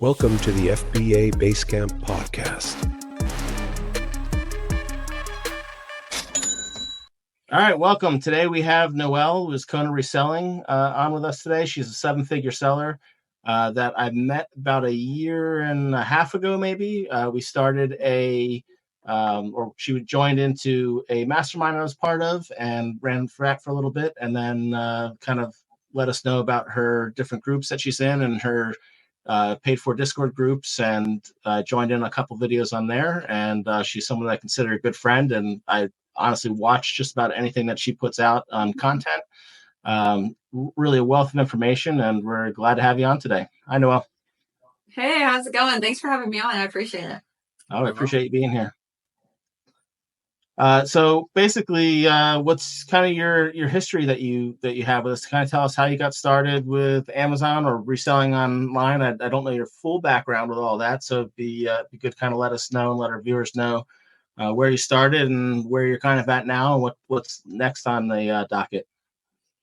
Welcome to the FBA Basecamp podcast. All right, welcome. Today we have Noelle, who is Kona Reselling, on with us today. She's a seven-figure seller that I met about a year and a half ago, maybe. We started or she joined into a mastermind I was part of and ran for that for a little bit, and then kind of let us know about her different groups that she's in and her paid for Discord groups, and joined in a couple videos on there. And she's someone that I consider a good friend, and I honestly watch just about anything that she puts out on content. Really a wealth of information, and we're glad to have you on today. Hi, Noelle. Hey, how's it going? Thanks for having me on. I appreciate it. Oh, I appreciate you being here. So basically, what's kind of your history that you have with us? Kind of tell us how you got started with Amazon or reselling online. I don't know your full background with all that, so it'd be good to kind of let us know and let our viewers know where you started and where you're kind of at now, and what's next on the docket.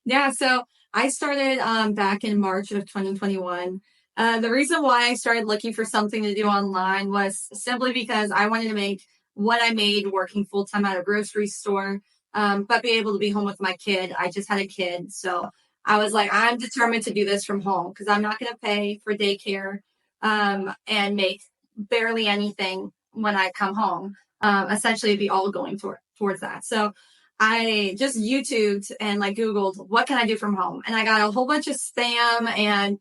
Yeah, so I started back in March of 2021. The reason why I started looking for something to do online was simply because I wanted to make what I made working full-time at a grocery store, but be able to be home with my kid. I just had a kid, so I was like, I'm determined to do this from home because I'm not going to pay for daycare and make barely anything when I come home. Essentially, it'd be all going towards that. So I just YouTubed and Googled, what can I do from home? And I got a whole bunch of spam and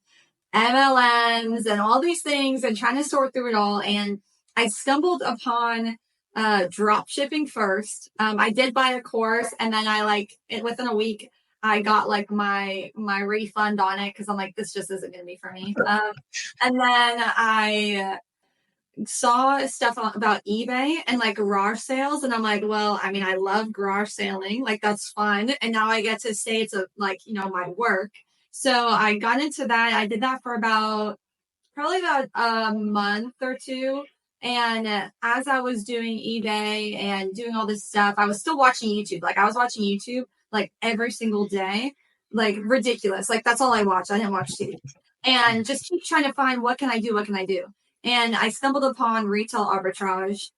MLMs and all these things and trying to sort through it all. And I stumbled upon drop shipping first. I did buy a course, and then within a week, I got my refund on it because I'm like, this just isn't going to be for me. And then I saw stuff about eBay and garage sales, and I'm like, well, I mean, I love garage selling, that's fun, and now I get to say it's my work. So I got into that. I did that for probably about a month or two, and as I was doing eBay and doing all this stuff, I was still watching YouTube. I was watching YouTube every single day, ridiculous. That's all I watched. I didn't watch TV, and just keep trying to find what can I do. And I stumbled upon retail arbitrage,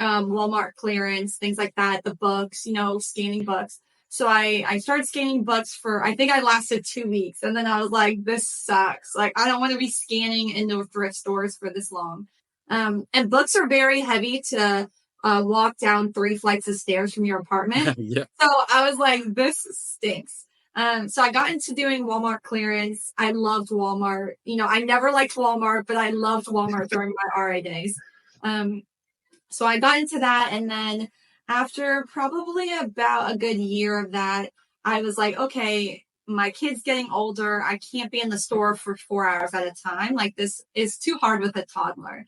Walmart clearance, things like that, the books, scanning books. So I started scanning books I think I lasted 2 weeks. And then I was like, this sucks. I don't want to be scanning into thrift stores for this long. And books are very heavy to walk down 3 flights of stairs from your apartment. Yeah. So I was like, this stinks. So I got into doing Walmart clearance. I loved Walmart. I never liked Walmart, but I loved Walmart during my RA days. So I got into that. And then after probably about a good year of that, I was like, okay, my kid's getting older. I can't be in the store for 4 hours at a time. This is too hard with a toddler.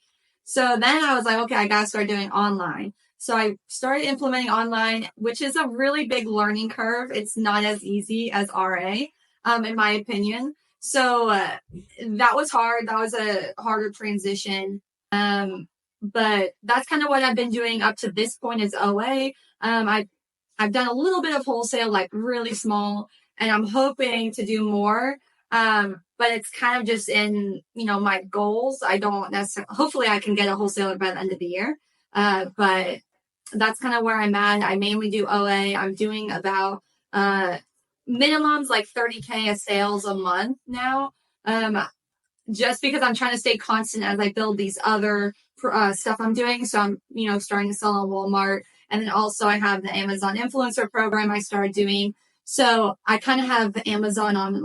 So then I was like, okay, I got to start doing online. So I started implementing online, which is a really big learning curve. It's not as easy as RA, in my opinion. So that was hard. That was a harder transition. But that's kind of what I've been doing up to this point is OA. I've done a little bit of wholesale, really small, and I'm hoping to do more. But it's kind of just in, my goals. I don't necessarily, hopefully I can get a wholesaler by the end of the year. But that's kind of where I'm at. I mainly do OA. I'm doing about minimums $30K of sales a month now. Just because I'm trying to stay constant as I build these other stuff I'm doing. So I'm, starting to sell on Walmart. And then also I have the Amazon influencer program I started doing. So I kind of have Amazon on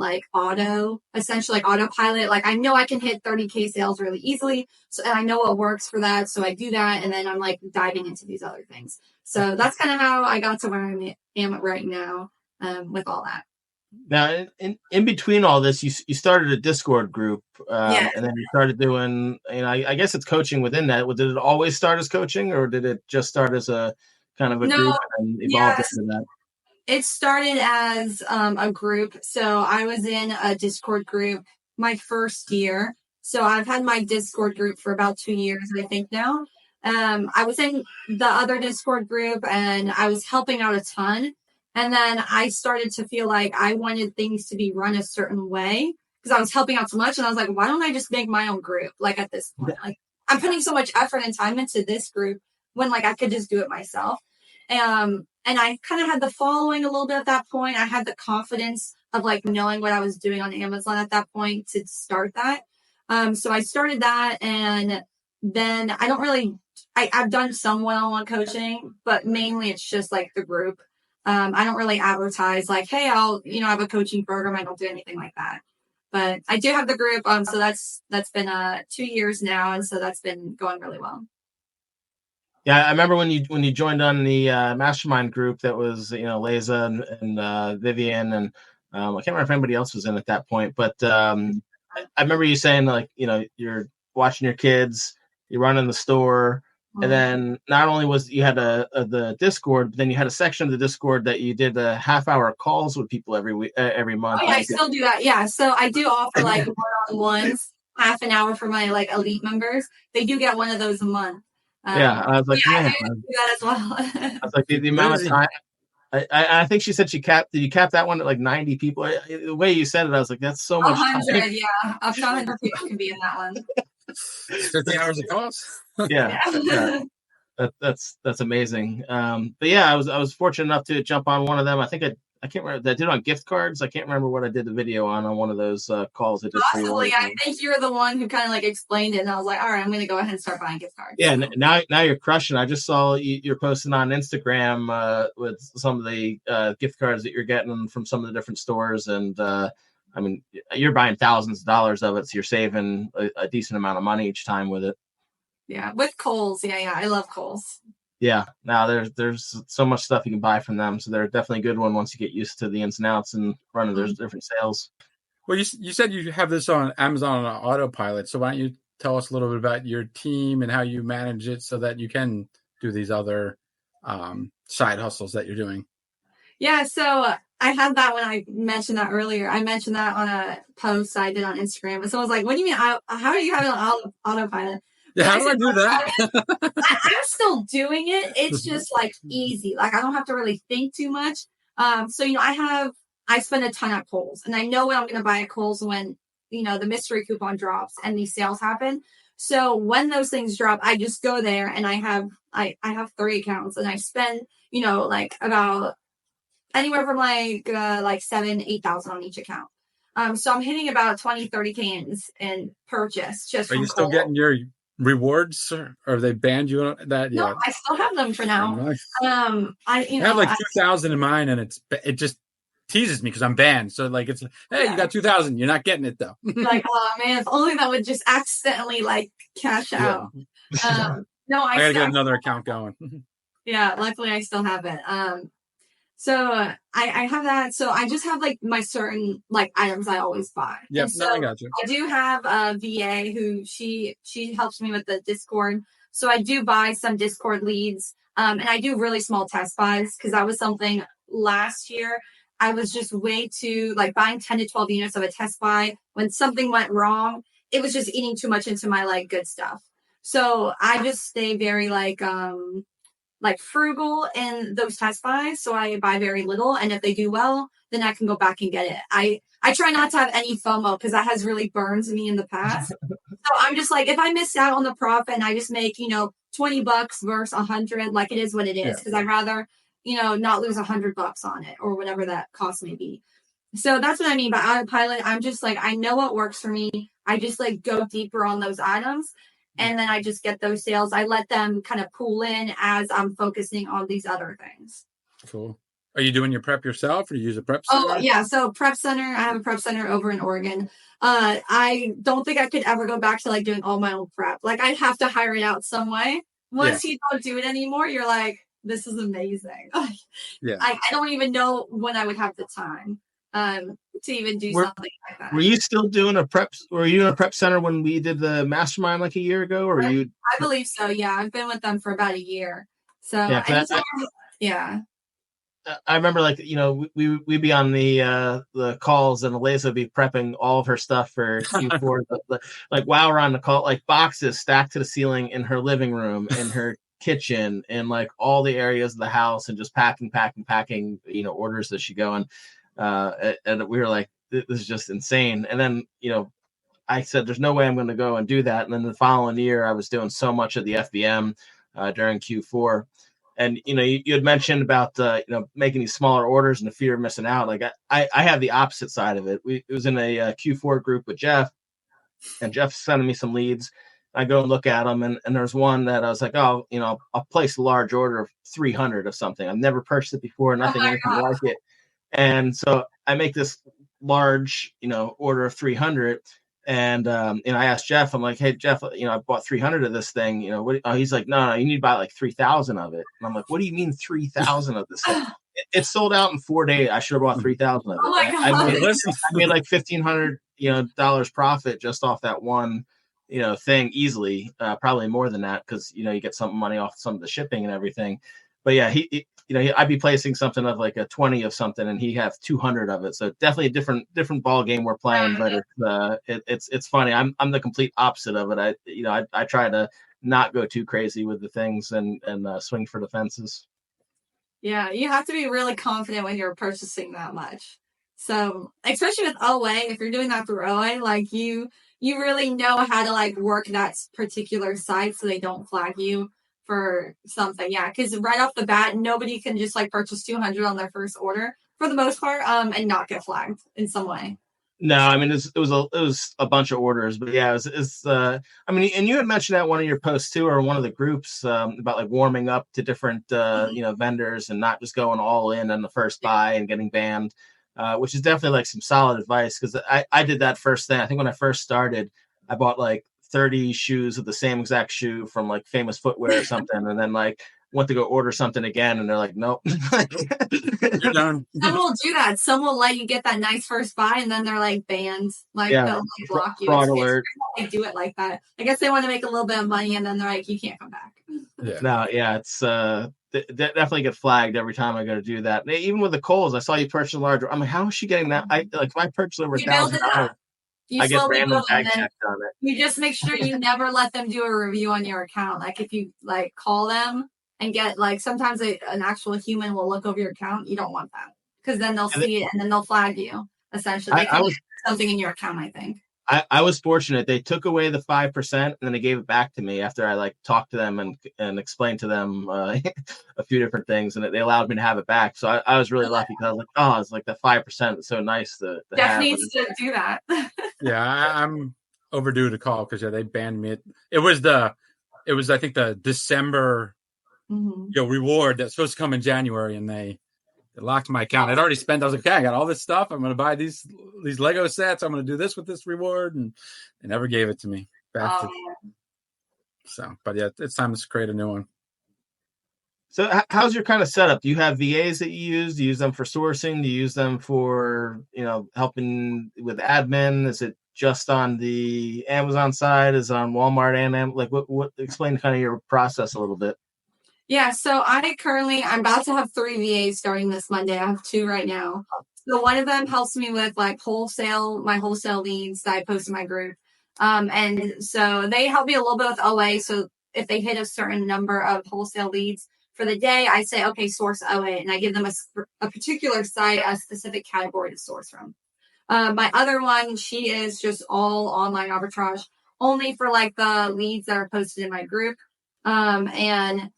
essentially autopilot. I know I can hit 30K sales really easily. So and I know what works for that. So I do that. And then I'm diving into these other things. So that's kind of how I got to where I am right now with all that. Now, in between all this, you started a Discord group, Yeah. And then you started doing, I guess it's coaching within that. Did it always start as coaching, or did it just start as a kind of a group and evolve into that? It started as a group. So I was in a Discord group my first year. So I've had my Discord group for about 2 years, I think now. I was in the other Discord group and I was helping out a ton. And then I started to feel like I wanted things to be run a certain way. because I was helping out so much. And I was like, why don't I just make my own group? Like at this point, like I'm putting so much effort and time into this group when like I could just do it myself. And I kind of had the following a little bit at that point. I had the confidence of like knowing what I was doing on Amazon at that point to start that. So I started that, and then I don't really, I've done some one-on-one coaching, but mainly it's just like the group. I don't really advertise like, hey, I'll, I have a coaching program. I don't do anything like that, but I do have the group. So that's been 2 years now. And so that's been going really well. Yeah, I remember when you joined on the mastermind group that was Leza and Vivian, and I can't remember if anybody else was in at that point, but I remember you saying like you're watching your kids, you're running the store, and then not only was you had the Discord, but then you had a section of the Discord that you did half-hour calls with people every month. Oh yeah, I still do that. Yeah, so I do offer like one-on-ones, half an hour for my like elite members. They do get one of those a month. Yeah, I was like, yeah, man, I do that as well. I was like the amount of time. I think she said did you cap that one at like 90 people? The way you said it, I was like, that's so much 100, time. yeah. Up to 100 people can be in that one. 50 hours of calls. Yeah. That's amazing. But yeah, I was fortunate enough to jump on one of them. I think I can't remember. I did it on gift cards. I can't remember what I did the video on one of those calls. Possibly, I think you're the one who kind of like explained it, and I was like, all right, I'm going to go ahead and start buying gift cards. Yeah, now you're crushing. I just saw you're posting on Instagram with some of the gift cards that you're getting from some of the different stores, and I mean, you're buying thousands of dollars of it, so you're saving a decent amount of money each time with it. Yeah, with Kohl's. Yeah, I love Kohl's. Yeah, now there's so much stuff you can buy from them, so they're definitely a good one once you get used to the ins and outs and running those different sales. Well, you said you have this on Amazon on autopilot, so why don't you tell us a little bit about your team and how you manage it so that you can do these other side hustles that you're doing? Yeah, so I had that when I mentioned that earlier. I mentioned that on a post I did on Instagram, and so I was like, "What do you mean? How do you have it on autopilot?" Yeah, how do I do that? I'm still doing it. It's just like easy. Like I don't have to really think too much. So I spend a ton at Kohl's, and I know what I'm going to buy at Kohl's when the mystery coupon drops and these sales happen. So when those things drop, I just go there, and I have 3 accounts, and I spend like about anywhere from like 7,000-8,000 on each account. So I'm hitting about 20-30K in purchase just. Are you still getting your rewards, or have they banned you on that? No, I still have them for now. Nice. I have like 2,000 in mine, and it just teases me because I'm banned. So like it's hey, you got 2,000, you're not getting it though. Like, oh man, if only that would just accidentally like cash out. No, I gotta get another account going. Yeah, luckily I still have it. So I have that. So I just have like my certain like items I always buy. Yep, so I got you. I do have a VA who she helps me with the Discord. So I do buy some Discord leads. And I do really small test buys because that was something last year. I was just way too like buying 10 to 12 units of a test buy. When something went wrong, it was just eating too much into my like good stuff. So I just stay very like frugal in those test buys. So I buy very little. And if they do well, then I can go back and get it. I try not to have any FOMO because that has really burned me in the past. So I'm just like, if I miss out on the profit and I just make, $20 versus 100, like it is what it is. Because I'd rather, not lose $100 on it or whatever that cost may be. So that's what I mean by autopilot. I'm just like, I know what works for me. I just like go deeper on those items. And then I just get those sales. I let them kind of pool in as I'm focusing on these other things. Cool. Are you doing your prep yourself or do you use a prep center? Oh, yeah. So prep center, I have a prep center over in Oregon. I don't think I could ever go back to like doing all my own prep. Like I'd have to hire it out some way. Once you don't do it anymore, you're like, this is amazing. I don't even know when I would have the time to even do something like that. Were you still doing were you in a prep center when we did the mastermind like a year ago? Or I believe so. Yeah. I've been with them for about a year. So I remember like, we'd be on the calls and Eliza would be prepping all of her stuff for Q4. Like while we're on the call, like boxes stacked to the ceiling in her living room, in her kitchen, and like all the areas of the house, and just packing, orders that she go. And we were like, this is just insane. And then, I said, there's no way I'm going to go and do that. And then the following year, I was doing so much of the FBM during Q4. And, you had mentioned about, making these smaller orders and the fear of missing out. Like I have the opposite side of it. It was in a Q4 group with Jeff, and Jeff's sending me some leads. I go and look at them, and there's one that I was like, oh, I'll place a large order of 300 of something. I've never purchased it before, nothing anything like it. And so I make this large, order of 300. And, I asked Jeff, I'm like, hey, Jeff, I bought 300 of this thing, he's like, no, you need to buy like 3,000 of it. And I'm like, what do you mean 3,000 of this thing? It sold out in 4 days. I should have bought 3,000 of it. Oh my God. I made like $1,500, dollars profit just off that one, thing easily, probably more than that. Cause you get some money off some of the shipping and everything, but yeah, I'd be placing something of like a 20 of something and he have 200 of it. So definitely a different ball game we're playing, but it's funny. I'm the complete opposite of it. I try to not go too crazy with the things and swing for the fences. Yeah. You have to be really confident when you're purchasing that much. So especially with OA, if you're doing that through OA, like you really know how to like work that particular site so they don't flag you for something. Yeah, because right off the bat, nobody can just like purchase 200 on their first order for the most part, and not get flagged in some way. No, I mean it was a bunch of orders, but yeah, and you had mentioned that one of your posts too, or one of the groups about like warming up to different vendors and not just going all in on the first buy and getting banned, which is definitely like some solid advice because I did that first thing. I think when I first started, I bought like 30 shoes of the same exact shoe from like Famous Footwear or something, and then like went to go order something again, and they're like, nope. You're done. Some will do that. Some will let you get that nice first buy, and then they're like banned. Like they'll like block you. Fraud alert. They do it like that. I guess they want to make a little bit of money, and then they're like, you can't come back. Yeah. No, yeah, it's definitely get flagged every time I go to do that. Even with the Kohl's, I saw you purchase a larger. I'm like, how is she getting that? If I purchase over $1,000, I get random tag checked on it. You just make sure you never let them do a review on your account. Like if you like call them and get like sometimes an actual human will look over your account. You don't want that because then they'll see it and then they'll flag you. Essentially, I was something in your account. I think I was fortunate. They took away the 5% and then they gave it back to me after I like talked to them and explained to them a few different things, and they allowed me to have it back. So I was really lucky because I was like, oh, it's like the 5%. It's so nice to Jeff needs to do that. Yeah, I'm overdue to call because they banned me. It was I think the December reward that's supposed to come in January, and they locked my account. I'd already spent. I was like, okay, I got all this stuff. I'm going to buy these Lego sets. I'm going to do this with this reward, and they never gave it to me. So, but yeah, it's time to create a new one. So how's your kind of setup? Do you have VAs that you use? Do you use them for sourcing? Do you use them for, helping with admin? Is it just on the Amazon side? Is it on Walmart and like what explain kind of your process a little bit? Yeah, so I'm about to have 3 VAs starting this Monday. I have 2 right now. So one of them helps me with like my wholesale leads that I post in my group. And so they help me a little bit with OA. So if they hit a certain number of wholesale leads for the day, I say, okay, source OA. And I give them a particular site, a specific category to source from. My other one, she is just all online arbitrage, only for like the leads that are posted in my group. And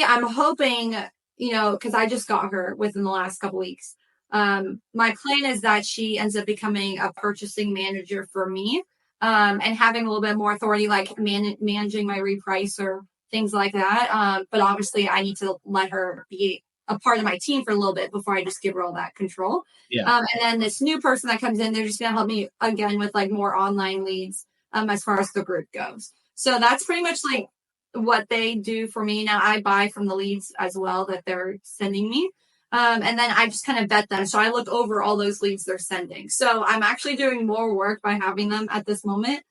I'm hoping, because I just got her within the last couple weeks. My plan is that she ends up becoming a purchasing manager for me, and having a little bit more authority, like managing my reprice or things like that. But obviously I need to let her be a part of my team for a little bit before I just give her all that control. Yeah. And then this new person that comes in, they're just going to help me again with like more online leads, as far as the group goes. So that's pretty much like what they do for me. Now I buy from the leads as well that they're sending me. And then I just kind of vet them. So I look over all those leads they're sending. So I'm actually doing more work by having them at this moment,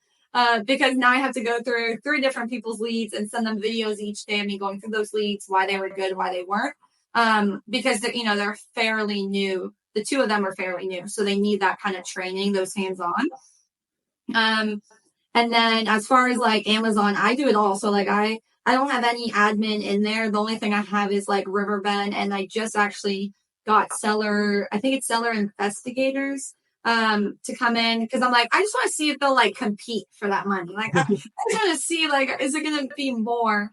because now I have to go through 3 different people's leads and send them videos each day of me going through those leads, why they were good, why they weren't. Because they're fairly new. The 2 of them are fairly new. So they need that kind of training, those hands-on. And then as far as like Amazon, I do it all. So like I don't have any admin in there. The only thing I have is like Riverbend, and I just actually got Seller. I think it's Seller Investigators. to come in, because I'm like, I just want to see if they'll like compete for that money. Like I just want to see, like, is it going to be more?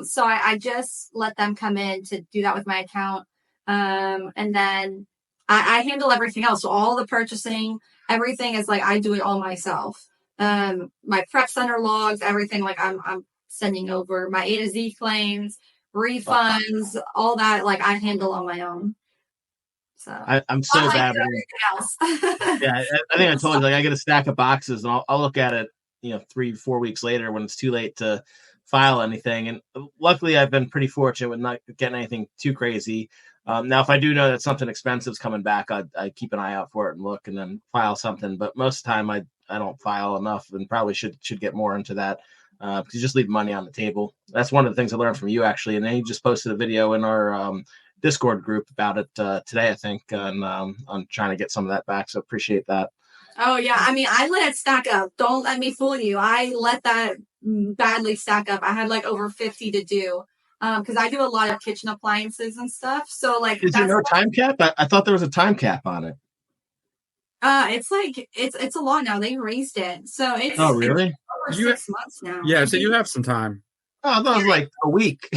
So I just let them come in to do that with my account. And then I handle everything else. So all the purchasing, everything is like, I do it all myself. My prep center logs, everything, like I'm sending over my A to Z claims, refunds, all that, like I handle on my own. So I'm so like bad. else. Yeah, I think I told you, like, I get a stack of boxes and I'll look at it, 3-4 weeks later when it's too late to file anything. And luckily, I've been pretty fortunate with not getting anything too crazy. Now, if I do know that something expensive is coming back, I keep an eye out for it and look and then file something. But most of the time, I don't file enough and probably should get more into that, because you just leave money on the table. That's one of the things I learned from you, actually. And then you just posted a video in our Discord group about it today, I think, and I'm trying to get some of that back. So appreciate that. Oh yeah, I mean, I let it stack up. Don't let me fool you. I let that badly stack up. I had like over 50 to do, because I do a lot of kitchen appliances and stuff. So like, Is there no time cap? I thought there was a time cap on it. It's like it's a law now. They raised it, so it's really? It's over 6 months now. Yeah, so you have some time. Oh, I thought it was like a week.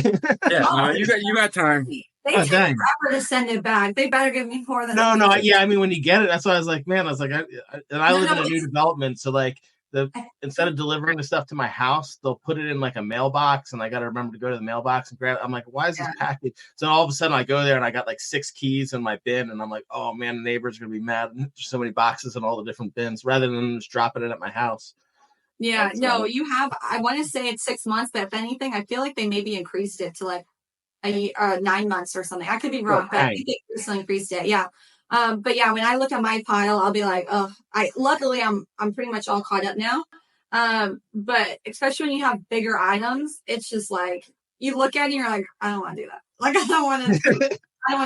Yeah, no, you got time. They take forever to send it back. They better give me more than no. Yeah, I mean, when you get it, that's why I was like, man, I live in a new development, so like instead of delivering the stuff to my house, they'll put it in like a mailbox, and I got to remember to go to the mailbox and grab it. I'm like, why is this package? So all of a sudden, I go there and I got like 6 keys in my bin, and I'm like, oh man, the neighbors are gonna be mad. There's so many boxes in all the different bins, rather than just dropping it at my house. Yeah, no, you have. I want to say it's 6 months, but if anything, I feel like they maybe increased it to like 9 months or something. I could be wrong, but I think they recently increased it. Yeah. But yeah, when I look at my pile, I'll be like, oh, luckily I'm pretty much all caught up now. But especially when you have bigger items, it's just like you look at it and you're like, I don't want to do that. Like I don't want to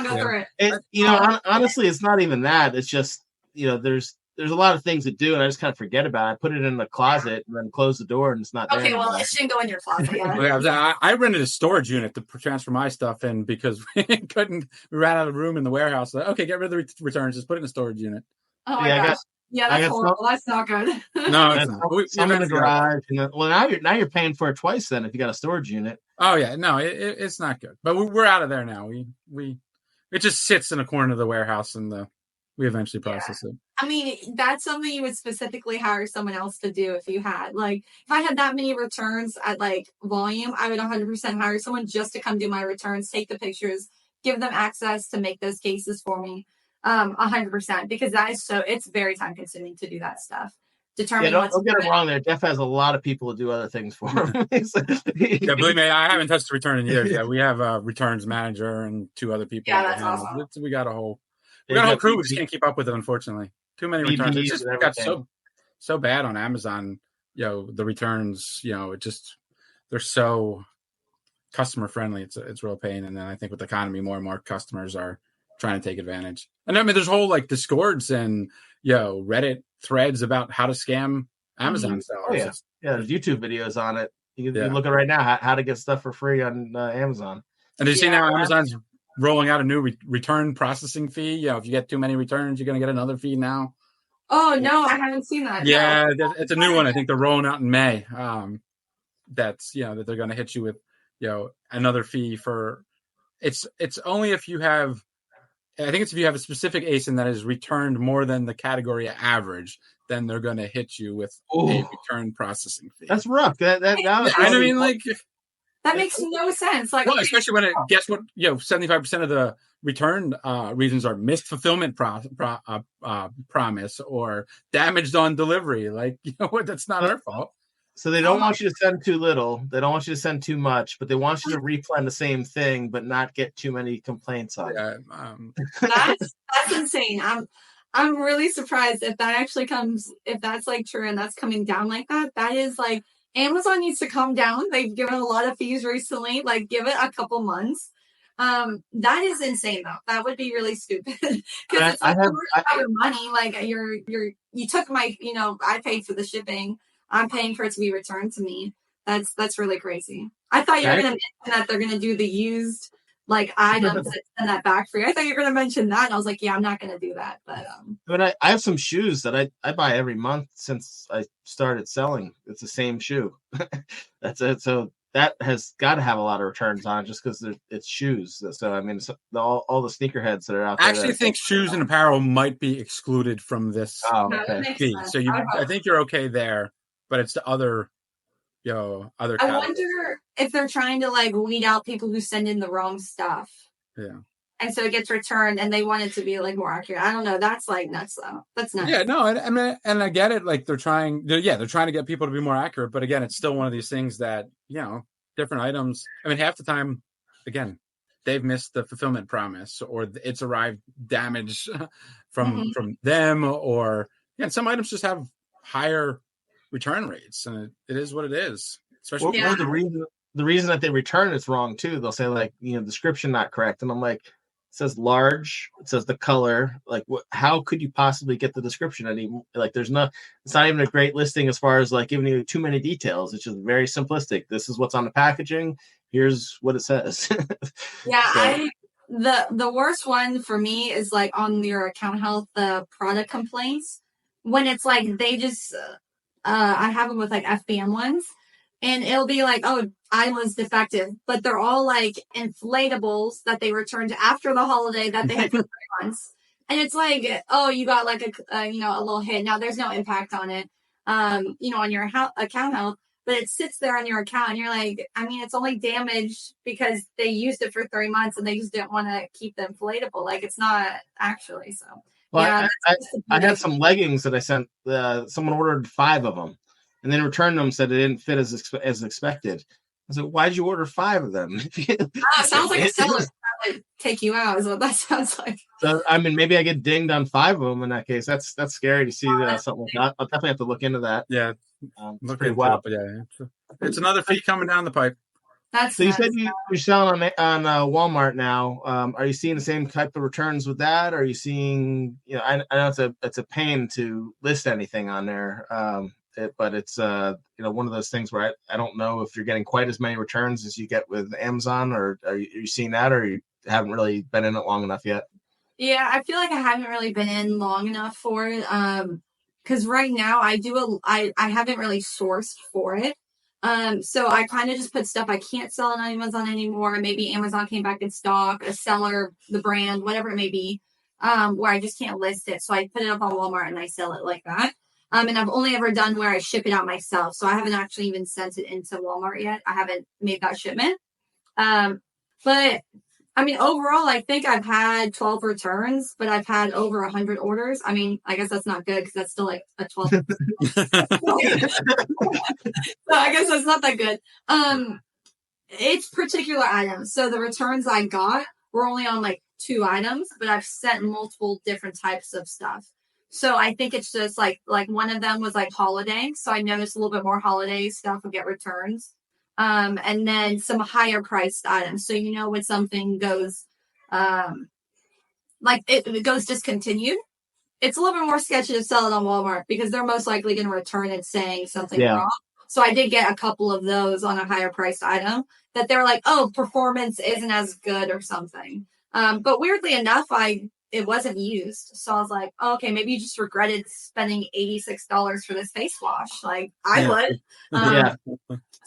go through it. Honestly, it's not even that. It's just, there's a lot of things to do, and I just kind of forget about it. I put it in the closet and then close the door, and it's not there. Okay, well, it shouldn't go in your closet. Yeah. I rented a storage unit to transfer my stuff in because we ran out of room in the warehouse. So, okay, get rid of the returns. Just put it in a storage unit. Oh my gosh. That's horrible. That's not good. No, it's not. Some in the garage. Well, now you're paying for it twice then if you got a storage unit. Oh yeah, no, it's not good. But we're out of there now. It just sits in a corner of the warehouse, and we eventually process it. I mean, that's something you would specifically hire someone else to do if you had. Like, if I had that many returns at, like, volume, I would 100% hire someone just to come do my returns, take the pictures, give them access to make those cases for me, 100%. Because it's very time-consuming to do that stuff. Don't get it wrong there. Jeff has a lot of people to do other things for him. Yeah, believe me, I haven't touched the return in years. Yeah, we have a returns manager and 2 other people. Yeah, that's awesome. We got a whole crew. We just can't keep up with it, unfortunately. Too many returns. It just got so bad on Amazon. The returns. They're so customer friendly. It's real pain. And then I think with the economy, more and more customers are trying to take advantage. And I mean, there's whole like Discords and Reddit threads about how to scam Amazon sellers. Oh, yeah, there's YouTube videos on it. You look at right now how to get stuff for free on Amazon. And you see now Amazon's rolling out a new return processing fee. If you get too many returns, you're going to get another fee now. Oh no, I haven't seen that. Yeah, it's a new one. I think they're rolling out in May. That's that they're going to hit you with another fee for. It's only if you have. I think it's if you have a specific ASIN that is returned more than the category average, then they're going to hit you with a return processing fee. That's rough. That makes no sense. Like, especially when guess what? 75% of the return reasons are missed fulfillment promise or damaged on delivery. Like, that's not our fault. So they don't want you to send too little. They don't want you to send too much, but they want you to replan the same thing, but not get too many complaints on it. That's insane. I'm really surprised if that actually comes. If that's like true and that's coming down like that, that is like. Amazon needs to come down. They've given a lot of fees recently. Like, give it a couple months. That is insane, though. That would be really stupid because it's like your money. Like, you took my, I paid for the shipping. I'm paying for it to be returned to me. That's really crazy. I thought you were going to mention that they're going to do the used like items and send that back for you. I thought you were going to mention that. And I was like, yeah, I'm not going to do that. But I have some shoes that I buy every month since I started selling. It's the same shoe. That's it. So that has got to have a lot of returns on it just because it's shoes. So I mean, it's all the sneakerheads that are out there. I actually think shoes and apparel might be excluded from this fee. So I think you're okay there, but it's the other categories. I wonder if they're trying to like weed out people who send in the wrong stuff. Yeah. And so it gets returned and they want it to be like more accurate. I don't know. That's like nuts though. That's nuts. Yeah, no, and I get it. Like they're trying to get people to be more accurate. But again, it's still one of these things that, different items. I mean, half the time, again, they've missed the fulfillment promise or it's arrived damaged from them or some items just have higher return rates and it is what it is. Especially the reason that they return it's wrong too. They'll say like, description not correct. And I'm like, it says large, it says the color, like how could you possibly get the description anymore? Like it's not even a great listing as far as like giving you too many details. It's just very simplistic. This is what's on the packaging. Here's what it says. The worst one for me is like on your account health, the product complaints when it's like they just, I have them with like FBM ones. And it'll be like, oh, I was defective, but they're all like inflatables that they returned after the holiday that they had for 3 months. And it's like, oh, you got like a little hit. Now there's no impact on it, on your account health, but it sits there on your account and you're like, I mean, it's only damaged because they used it for 3 months and they just didn't want to keep the inflatable. Like it's not actually. So, well, I had some leggings that I sent, someone ordered 5 of them. And then returned them, said it didn't fit as expected. I said, "Why'd you order 5 of them?" It sounds like a seller trying to take you out. Is what that sounds like. So I mean, maybe I get dinged on 5 of them in that case. That's scary to see something like that. I'll definitely have to look into that. Yeah, look into it. But it's another fee coming down the pipe. So you said you're selling on Walmart now. Are you seeing the same type of returns with that? Or are you seeing? I know it's a pain to list anything on there. But it's one of those things where I don't know if you're getting quite as many returns as you get with Amazon, or are you seeing that, or you haven't really been in it long enough yet? Yeah, I feel like I haven't really been in long enough for it. Because right now I haven't really sourced for it. So I kind of just put stuff I can't sell on Amazon anymore. Maybe Amazon came back in stock, a seller, the brand, whatever it may be, where I just can't list it. So I put it up on Walmart and I sell it like that. And I've only ever done where I ship it out myself. So I haven't actually even sent it into Walmart yet. I haven't made that shipment. But I mean, overall, I think I've had 12 returns, but I've had over 100 orders. I mean, I guess that's not good because that's still like a 12. So I guess that's not that good. It's particular items. So the returns I got were only on like 2 items, but I've sent multiple different types of stuff. So I think it's just like one of them was like holiday. So I noticed a little bit more holiday stuff would get returns. And then some higher priced items. So, when something goes, like it goes discontinued, it's a little bit more sketchy to sell it on Walmart because they're most likely going to return it saying something wrong. So I did get a couple of those on a higher priced item that they're like, oh, performance isn't as good or something. But weirdly enough, it wasn't used. So I was like, oh, okay, maybe you just regretted spending $86 for this face wash. Like I would.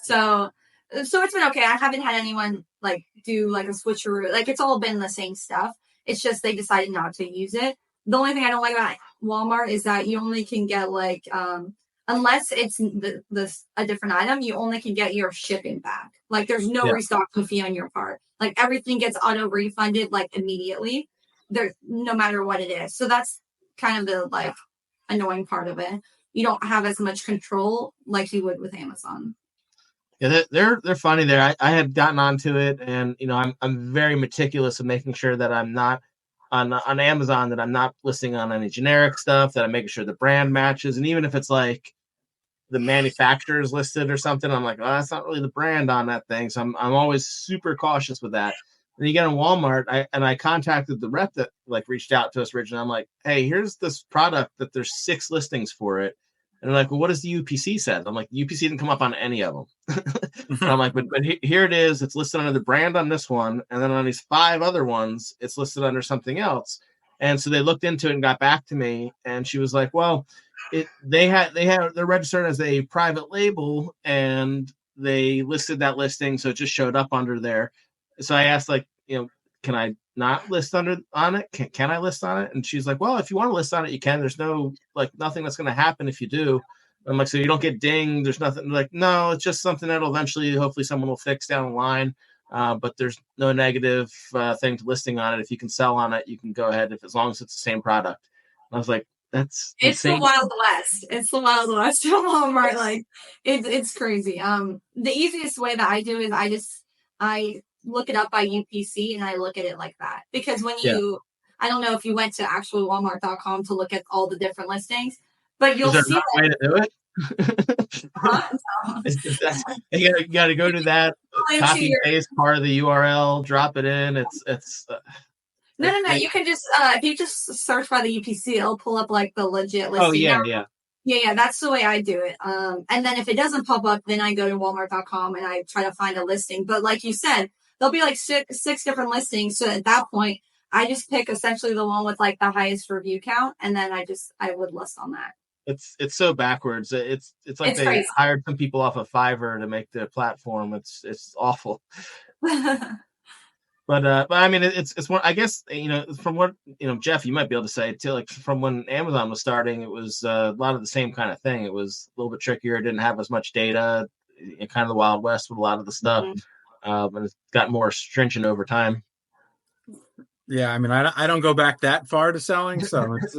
So it's been okay. I haven't had anyone like do like a switcheroo. Like it's all been the same stuff. It's just they decided not to use it. The only thing I don't like about Walmart is that you only can get like, unless it's a different item, you only can get your shipping back. Like there's no restocking fee on your part. Like everything gets auto refunded like immediately. There, no matter what it is. So that's kind of the like annoying part of it. You don't have as much control like you would with Amazon. Yeah, they're funny there. I had gotten onto it, and I'm very meticulous in making sure that I'm not on Amazon, that I'm not listing on any generic stuff, that I'm making sure the brand matches, and even if it's like the manufacturer is listed or something, I'm like, oh, that's not really the brand on that thing. So I'm always super cautious with that. And you get on Walmart, I contacted the rep that like reached out to us originally. I'm like, hey, here's this product that there's 6 listings for it. And they're like, well, what does the UPC said? I'm like, UPC didn't come up on any of them. And I'm like, but here it is. It's listed under the brand on this one, and then on these 5 other ones, it's listed under something else. And so they looked into it and got back to me, and she was like, well, they're registered as a private label, and they listed that listing, so it just showed up under there. So I asked, like, can I not list on it? Can I list on it? And she's like, well, if you want to list on it, you can. There's nothing that's going to happen if you do. I'm like, so you don't get dinged. There's nothing. Like, no, it's just something that'll eventually, hopefully someone will fix down the line. But there's no negative thing to listing on it. If you can sell on it, you can go ahead as long as it's the same product. And I was like, it's insane. The Wild West. It's the Wild West of Walmart. Like it's crazy. The easiest way that I do is I look it up by UPC and I look at it like that, because when I don't know if you went to actual Walmart.com to look at all the different listings, but you'll see a way to do it. You got to go to that, copy paste part of the URL, drop it in. It's no. You can just if you just search by the UPC, it'll pull up like the legit listing. Oh yeah. Yeah. That's the way I do it. And then if it doesn't pop up, then I go to Walmart.com and I try to find a listing. But like you said, there'll be like six different listings. So at that point, I just pick essentially the one with like the highest review count, and then I would list on that. It's so backwards. It's like they crazy. Hired some people off of Fiverr to make the platform. It's awful. But I mean, it's one. I guess from what Jeff, you might be able to say too. Like from when Amazon was starting, it was a lot of the same kind of thing. It was a little bit trickier. It didn't have as much data. Kind of the Wild West with a lot of the stuff, and it's gotten more stringent over time. Yeah, I mean, I don't go back that far to selling, so it's,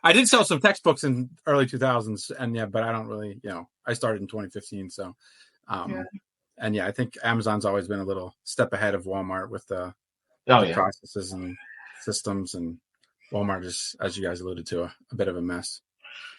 I did sell some textbooks in early 2000s, and but I don't really, I started in 2015, so, and I think Amazon's always been a little step ahead of Walmart with the processes and systems, and Walmart is, as you guys alluded to, a bit of a mess.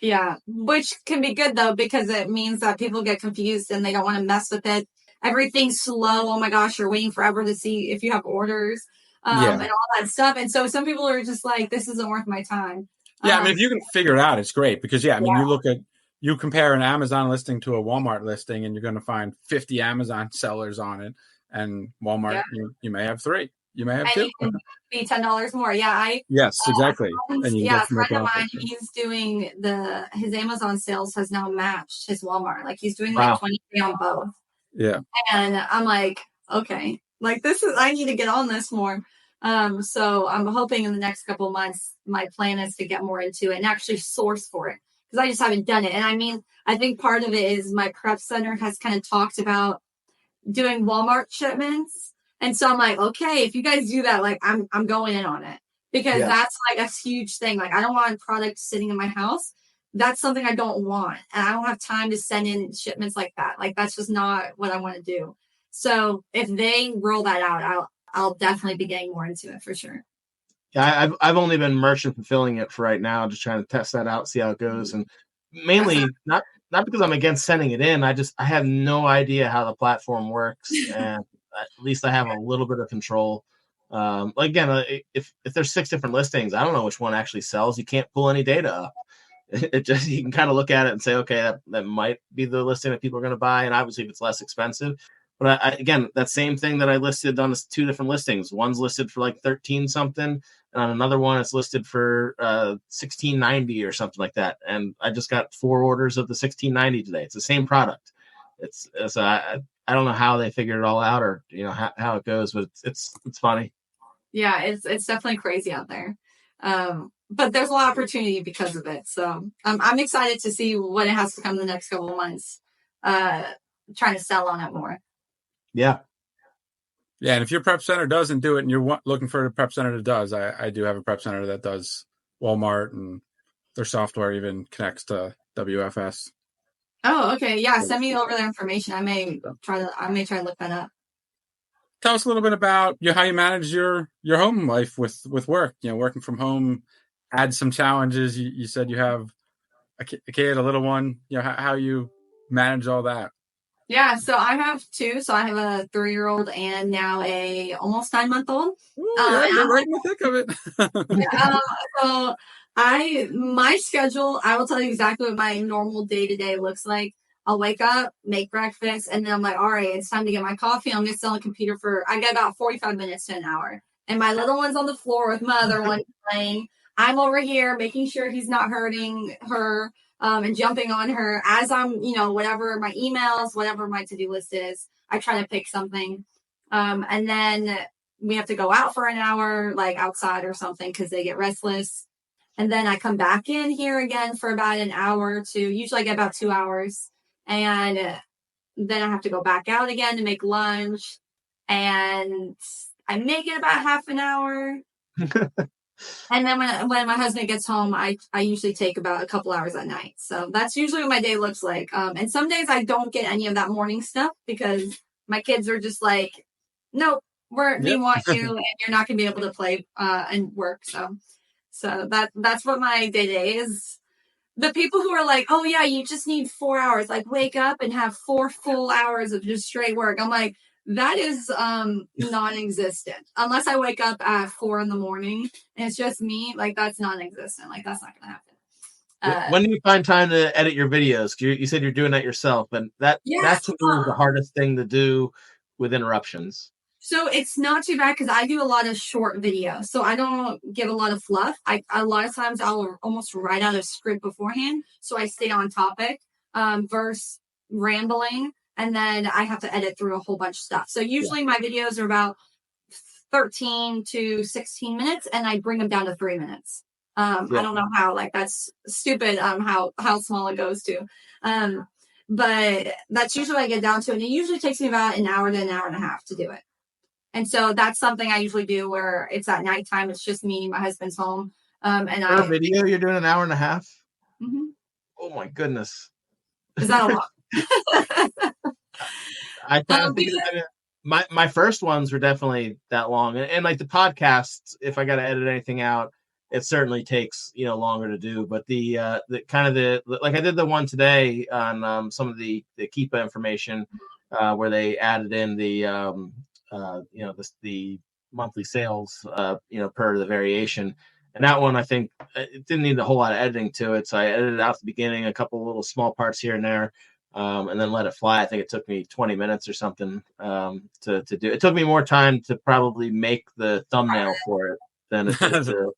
Yeah, which can be good though, because it means that people get confused and they don't want to mess with it. Everything's slow. Oh my gosh, you're waiting forever to see if you have orders. And all that stuff. And so some people are just like, this isn't worth my time. Yeah, I mean, if you can figure it out, it's great. Because, you compare an Amazon listing to a Walmart listing, and you're going to find 50 Amazon sellers on it. And Walmart, you may have 3. You may have 2. You can be $10 more. Yeah. Yes, exactly. A friend of mine, he's doing his Amazon sales has now matched his Walmart. Like he's doing like 20 on both. Yeah. And I'm like, okay, like I need to get on this more. So I'm hoping in the next couple of months, my plan is to get more into it and actually source for it, because I just haven't done it. And I mean, I think part of it is my prep center has kind of talked about doing Walmart shipments. And so I'm like, okay, if you guys do that, like I'm going in on it, because that's like a huge thing. Like I don't want product sitting in my house. That's something I don't want. And I don't have time to send in shipments like that. Like that's just not what I want to do. So if they roll that out, I'll definitely be getting more into it for sure. Yeah, I've only been merchant fulfilling it for right now, just trying to test that out, see how it goes, and mainly not because I'm against sending it in. I have no idea how the platform works, and at least I have a little bit of control. Again, if there's 6 different listings, I don't know which one actually sells. You can't pull any data up. It just, you can kind of look at it and say, okay, that might be the listing that people are going to buy, and obviously if it's less expensive. But again, that same thing that I listed on 2 different listings. One's listed for like 13 something, and on another one it's listed for 1690 or something like that. And I just got 4 orders of the 1690 today. It's the same product. I don't know how they figured it all out, or how it goes, but it's funny. Yeah, it's definitely crazy out there. But there's a lot of opportunity because of it. So I'm excited to see what it has to come the next couple of months. Trying to sell on it more. Yeah. Yeah, and if your prep center doesn't do it and you're looking for a prep center that does, I do have a prep center that does Walmart, and their software even connects to WFS. Oh, okay. Yeah, send me over their information. I may try to look that up. Tell us a little bit about how you manage your home life with work. Working from home adds some challenges. You said you have a kid, a little one. How you manage all that. Yeah, so I have 2. So I have a 3-year-old and now a almost 9-month-old. You're right in the thick of it. So my schedule, I will tell you exactly what my normal day-to-day looks like. I'll wake up, make breakfast, and then I'm like, all right, it's time to get my coffee. I'm going to sit on the computer I got about 45 minutes to an hour. And my little one's on the floor with my other one playing. I'm over here making sure he's not hurting her and jumping on her as I'm, whatever my emails, whatever my to-do list is, I try to pick something. And then we have to go out for an hour, like outside or something, because they get restless. And then I come back in here again for about an hour to usually I get about 2 hours. And then I have to go back out again to make lunch. And I make it about half an hour. And then when my husband gets home, I usually take about a couple hours at night. So that's usually what my day looks like. And some days I don't get any of that morning stuff because my kids are just like, nope, we want you and you're not going to be able to play and work. So that's what my day is. The people who are like, oh yeah, you just need 4 hours, like wake up and have 4 full hours of just straight work. I'm like, that is non-existent. Unless I wake up at 4 a.m. and it's just me, like that's non-existent. Like that's not going to happen. When do you find time to edit your videos? You said you're doing that yourself, and that's the hardest thing to do with interruptions. So it's not too bad because I do a lot of short videos. So I don't give a lot of fluff. A lot of times I'll almost write out a script beforehand. So I stay on topic versus rambling. And then I have to edit through a whole bunch of stuff. So usually my videos are about 13 to 16 minutes and I bring them down to 3 minutes. I don't know how, like that's stupid how small it goes to. But that's usually what I get down to. And it usually takes me about an hour to an hour and a half to do it. And so that's something I usually do where it's at nighttime. It's just me, my husband's home. For a video, you're doing an hour and a half? Mm-hmm. Oh my goodness. Is that a lot? I think my first ones were definitely that long. And like the podcasts, if I got to edit anything out, it certainly takes, longer to do. But the like I did the one today on some of the Keepa information where they added in the the monthly sales, per the variation. And that one, I think it didn't need a whole lot of editing to it. So I edited out the beginning, a couple little small parts here and there, and then let it fly. I think it took me 20 minutes or something to do. It took me more time to probably make the thumbnail for it than it did to.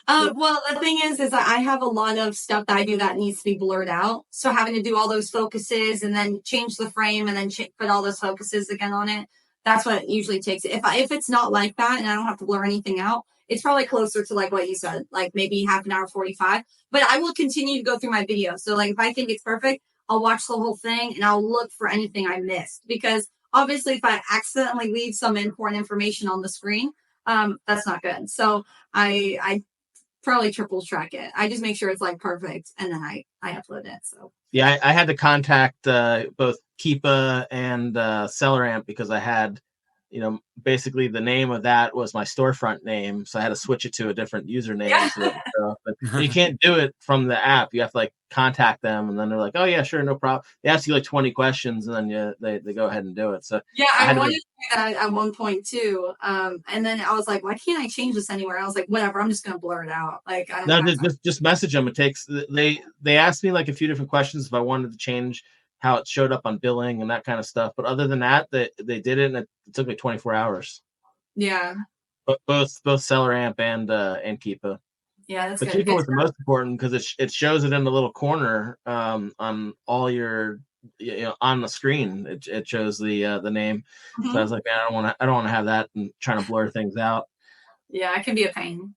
Well, the thing is I have a lot of stuff that I do that needs to be blurred out. So having to do all those focuses and then change the frame and then put all those focuses again on it. That's what it usually takes. If it's not like that and I don't have to blur anything out, it's probably closer to like what you said, like maybe half an hour, 45. But I will continue to go through my video. So like if I think it's perfect, I'll watch the whole thing and I'll look for anything I missed. Because obviously if I accidentally leave some important information on the screen, that's not good. So I probably triple track it. I just make sure it's like perfect and then I upload it. So yeah, I had to contact both Keepa and SellerAmp because I had, basically the name of that was my storefront name, so I had to switch it to a different username. Yeah. But you can't do it from the app. You have to like contact them, and then they're like, "Oh yeah, sure, no problem." They ask you like 20 questions, and then they go ahead and do it. So yeah, I wanted to do that at one point too, and then I was like, "Why can't I change this anywhere?" I was like, "Whatever, I'm just gonna blur it out." Like, I don't know. Just message them. It takes they asked me like a few different questions if I wanted to change how it showed up on billing and that kind of stuff. But other than that, they did it, and it took me 24 hours. Yeah. But both SellerAmp and Keepa. Yeah, that's good. Keepa was the most important because it shows it in the little corner on all your on the screen. It shows the name. Mm-hmm. So I was like, man, I don't want to have that and trying to blur things out. Yeah, it can be a pain.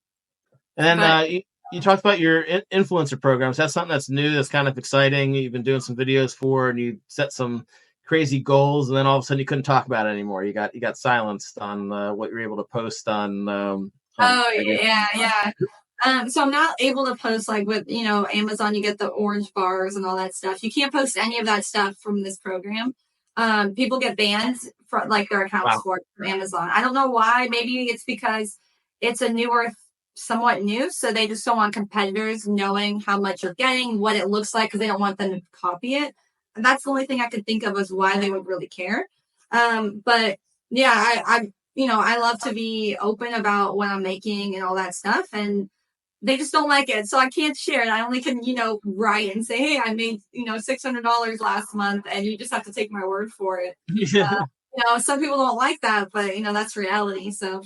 And then you talked about your influencer programs. That's something that's new. That's kind of exciting. You've been doing some videos for, and you set some crazy goals, and then all of a sudden you couldn't talk about it anymore. You got silenced on what you're able to post on. Yeah. So I'm not able to post like with Amazon. You get the orange bars and all that stuff. You can't post any of that stuff from this program. People get banned from like their accounts from Amazon. I don't know why. Maybe it's because it's somewhat new, so they just don't want competitors knowing how much you're getting, what it looks like, because they don't want them to copy it. And that's the only thing I could think of as why they would really care. But yeah, I love to be open about what I'm making and all that stuff. And they just don't like it. So I can't share it. I only can, write and say, hey, I made, $600 last month, and you just have to take my word for it. Yeah. Some people don't like that, but that's reality. So,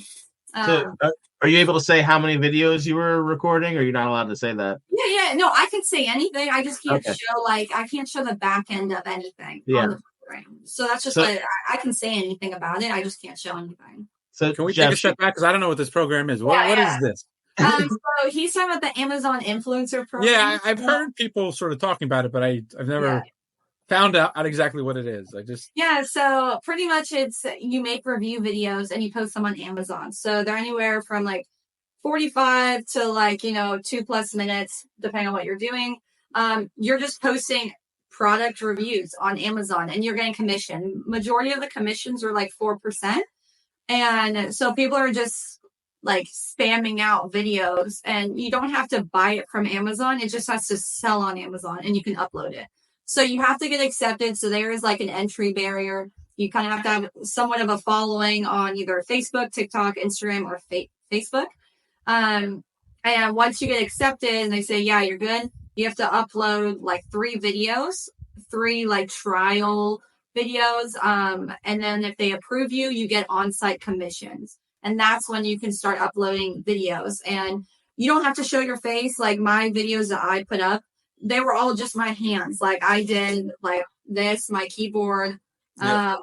So are you able to say how many videos you were recording, or you're not allowed to say that? yeah. No, I can say anything. I just can't Okay. show, I can't show the back end of anything Yeah. on the program. So that's just I can say anything about it. I just can't show anything. So Can we Jeff, take a step back? Because I don't know what this program is. What is this? So he's talking about the Amazon influencer program. Yeah, I've heard people sort of talking about it, but I've never found out exactly what it is. So pretty much it's you make review videos and you post them on Amazon. So they're anywhere from 45 to 2+ minutes, depending on what you're doing. You're just posting product reviews on Amazon, and you're getting commission. Majority of the commissions are 4%. And so people are just spamming out videos, and you don't have to buy it from Amazon. It just has to sell on Amazon, and you can upload it. So you have to get accepted. So there is an entry barrier. You kind of have to have somewhat of a following on either Facebook, TikTok, Instagram, or Facebook. And once you get accepted and they say, yeah, you're good, you have to upload 3 videos, 3 trial videos. And then if they approve you, you get on-site commissions. And that's when you can start uploading videos. And you don't have to show your face. My videos that I put up, they were all just my hands. I did this, my keyboard, my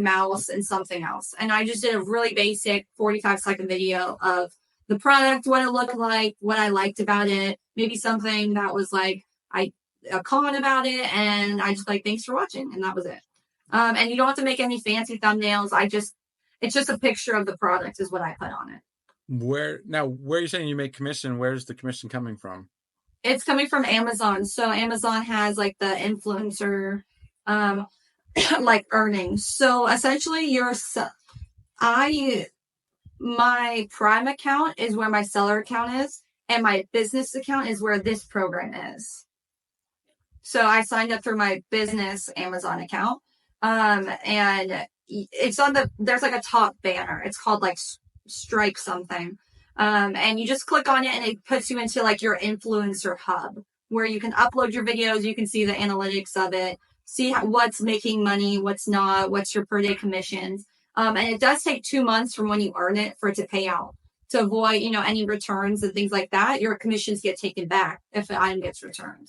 mouse, and something else. And I just did a really basic 45-second video of the product, what it looked like, what I liked about it, maybe something that was a comment about it. And I just thanks for watching. And that was it. And you don't have to make any fancy thumbnails. It's just a picture of the product is what I put on it. Where you're saying you make commission, where's the commission coming from? It's coming from Amazon. So Amazon has the influencer, earnings. So essentially my Prime account is where my seller account is, and my business account is where this program is. So I signed up through my business Amazon account. And it's there's a top banner. It's called Stripe something. And you just click on it, and it puts you into your influencer hub, where you can upload your videos. You can see the analytics of it, see what's making money, what's not, what's your per day commissions. And it does take 2 months from when you earn it for it to pay out, to avoid, any returns and things like that. Your commissions get taken back if an item gets returned.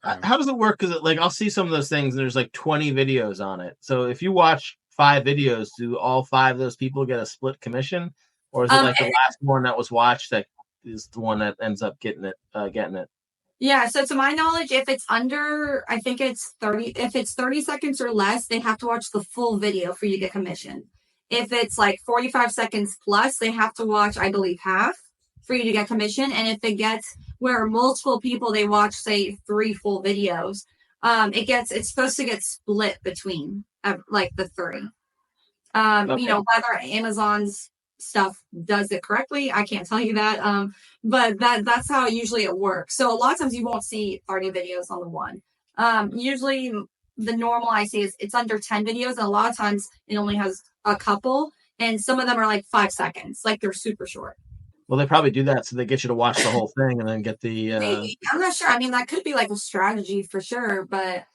How does it work? Because I'll see some of those things, and there's 20 videos on it. So if you watch 5 videos, do all 5 of those people get a split commission, or is it the last one that was watched that is the one that ends up getting it? Yeah. So to my knowledge, if it's under, I think it's 30. If it's 30 seconds or less, they have to watch the full video for you to get commission. If it's 45 seconds plus, they have to watch, I believe, half for you to get commission. And if it gets where multiple people, they watch, say, 3 full videos, it's supposed to get split between the 3. Okay. Whether Amazon's stuff does it correctly, I can't tell you that. But that's how usually it works. So a lot of times you won't see 30 videos on the one. Usually the normal I see is it's under 10 videos, and a lot of times it only has a couple, and some of them are 5 seconds, they're super short. Well, they probably do that so they get you to watch the whole thing and then get the. I'm not sure. I mean, that could be a strategy for sure, but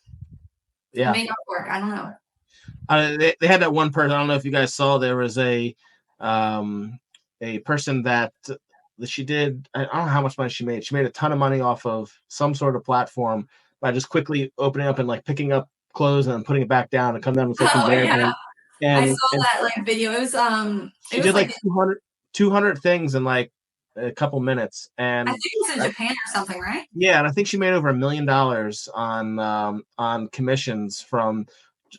it may not work. I don't know. They had that one person. I don't know if you guys saw. There was a person that she did. I don't know how much money she made. She made a ton of money off of some sort of platform by just quickly opening up and picking up clothes and then putting it back down and come down with a conveyor belt. And I saw that video. It was she did 200 things in a couple minutes, and I think it's in Japan or something, right? Yeah, and I think she made over $1 million on commissions from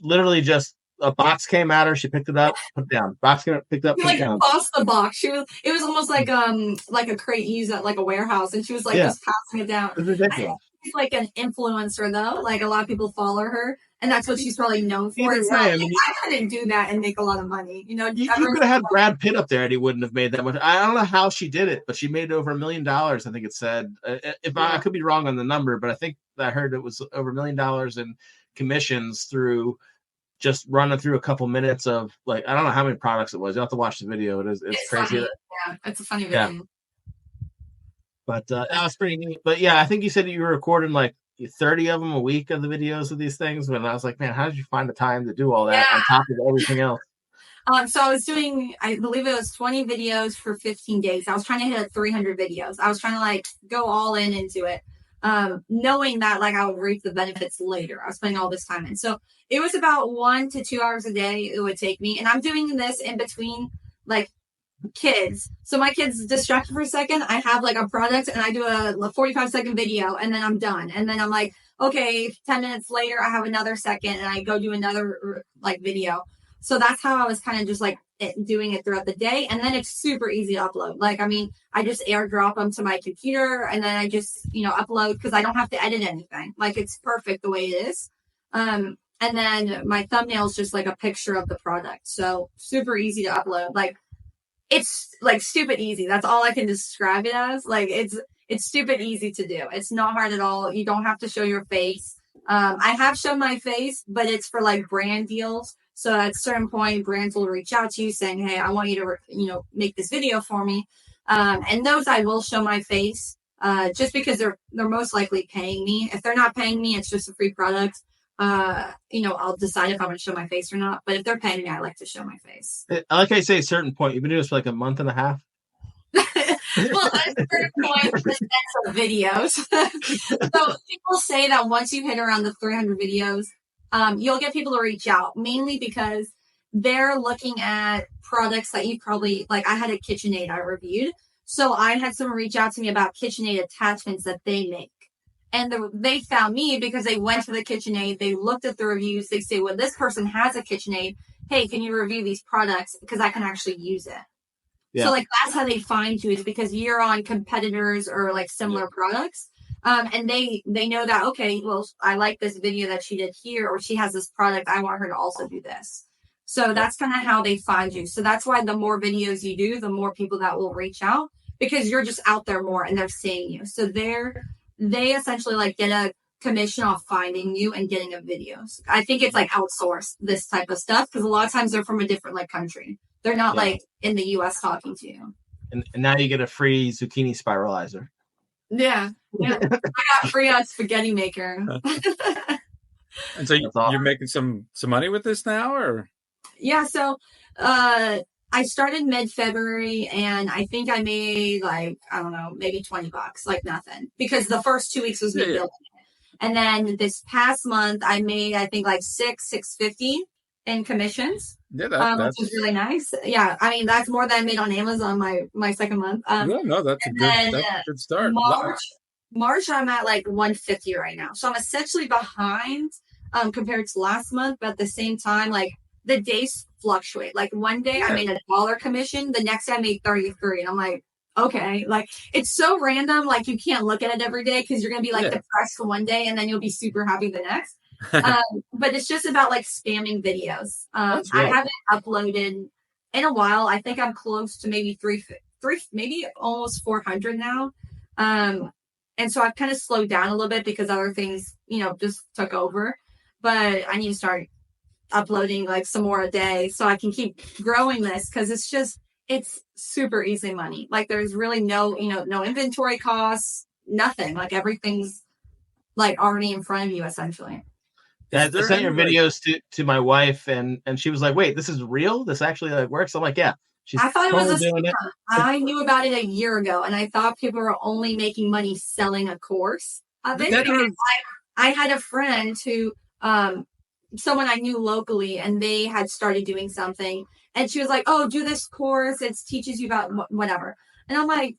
literally just a box came at her, she picked it up, put it down. Box came up, picked it up, put it down. Tossed the box. It was almost like a crate used at a warehouse, and she was just passing it down. It's ridiculous. She's an influencer though. A lot of people follow her, and that's what she's probably known for. I couldn't do that and make a lot of money. You could have had Brad Pitt up there, and he wouldn't have made that much. I don't know how she did it, but she made over $1 million. I think it said. I could be wrong on the number, but I think I heard it was over $1 million in commissions through just running through a couple minutes of I don't know how many products it was. You have to watch the video. It's crazy. Funny. Yeah, it's a funny video. But that was pretty neat. But yeah, I think you said you were recording like 30 of them a week of the videos of these things. And I was like, man, how did you find the time to do all that on top of everything else? So I was doing, I believe it was 20 videos for 15 days. I was trying to hit 300 videos. I was trying to like go all in into it, knowing that like I would reap the benefits later. I was putting all this time in. So it was about 1 to 2 hours a day it would take me. And I'm doing this in between like kids. So my kids distracted for a second. I have like a product and I do a 45-second video and then I'm done. And then I'm like, okay, 10 minutes later, I have another second and I go do another like video. So that's how I was kind of just like doing it throughout the day. And then it's super easy to upload. Like, I mean, I just airdrop them to my computer and then I just, upload because I don't have to edit anything. Like it's perfect the way it is. And then my thumbnail is just like a picture of the product. So super easy to upload. Like it's like stupid easy. That's all I can describe it as. Like it's stupid easy to do. It's not hard at all. You don't have to show your face. I have shown my face, but it's for like brand deals. So at a certain point, brands will reach out to you saying, hey, I want you to, make this video for me. And those I will show my face just because they're most likely paying me. If they're not paying me, it's just a free product. I'll decide if I'm going to show my face or not. But if they're paying me, I like to show my face. I like how you say a certain point. You've been doing this for like a month and a half. Well, at a certain point, that's of videos. So people say that once you hit around the 300 videos, you'll get people to reach out, mainly because they're looking at products that you probably, like I had a KitchenAid I reviewed. So I had someone reach out to me about KitchenAid attachments that they make. And they found me because they went to the KitchenAid, they looked at the reviews, they say, well, this person has a KitchenAid. Hey, can you review these products? Because I can actually use it. Yeah. So like that's how they find you, is because you're on competitors or like similar products. And they know that, okay, well, I like this video that she did here, or she has this product. I want her to also do this. So that's kind of how they find you. So that's why the more videos you do, the more people that will reach out, because you're just out there more and they're seeing you. So they essentially like get a commission off finding you and getting a videos. I think it's like outsourced, this type of stuff, because a lot of times they're from a different like country. They're not like in the US talking to you. And now you get a free zucchini spiralizer. Yeah. I got free spaghetti maker. And so you're making some money with this now, or? Yeah. So I started mid-February and I think I made like, I don't know, maybe $20, like nothing, because the first 2 weeks was me building it. And then this past month I made, I think like $650 in commissions. Yeah, which was really nice. Yeah, I mean that's more than I made on Amazon my second month. That's a good start. March I'm at like 150 right now, so I'm essentially behind compared to last month. But at the same time, like the days fluctuate. Like one day I made $1 commission, the next day I made 33, and I'm like, okay, like it's so random. Like you can't look at it every day because you're gonna be like depressed one day and then you'll be super happy the next. But it's just about like spamming videos. I haven't uploaded in a while. I think I'm close to maybe three, maybe almost 400 now. And so I've kind of slowed down a little bit because other things, just took over. But I need to start uploading like some more a day so I can keep growing this, because it's super easy money. Like there's really no inventory costs, nothing. Like everything's like already in front of you essentially. I sent your videos to my wife, and she was like, "Wait, this is real? This actually like works?" I'm like, "Yeah." I thought it was a scam. I knew about it a year ago, and I thought people were only making money selling a course of it. I had a friend who, someone I knew locally, and they had started doing something, and she was like, "Oh, do this course. It teaches you about whatever." And I'm like,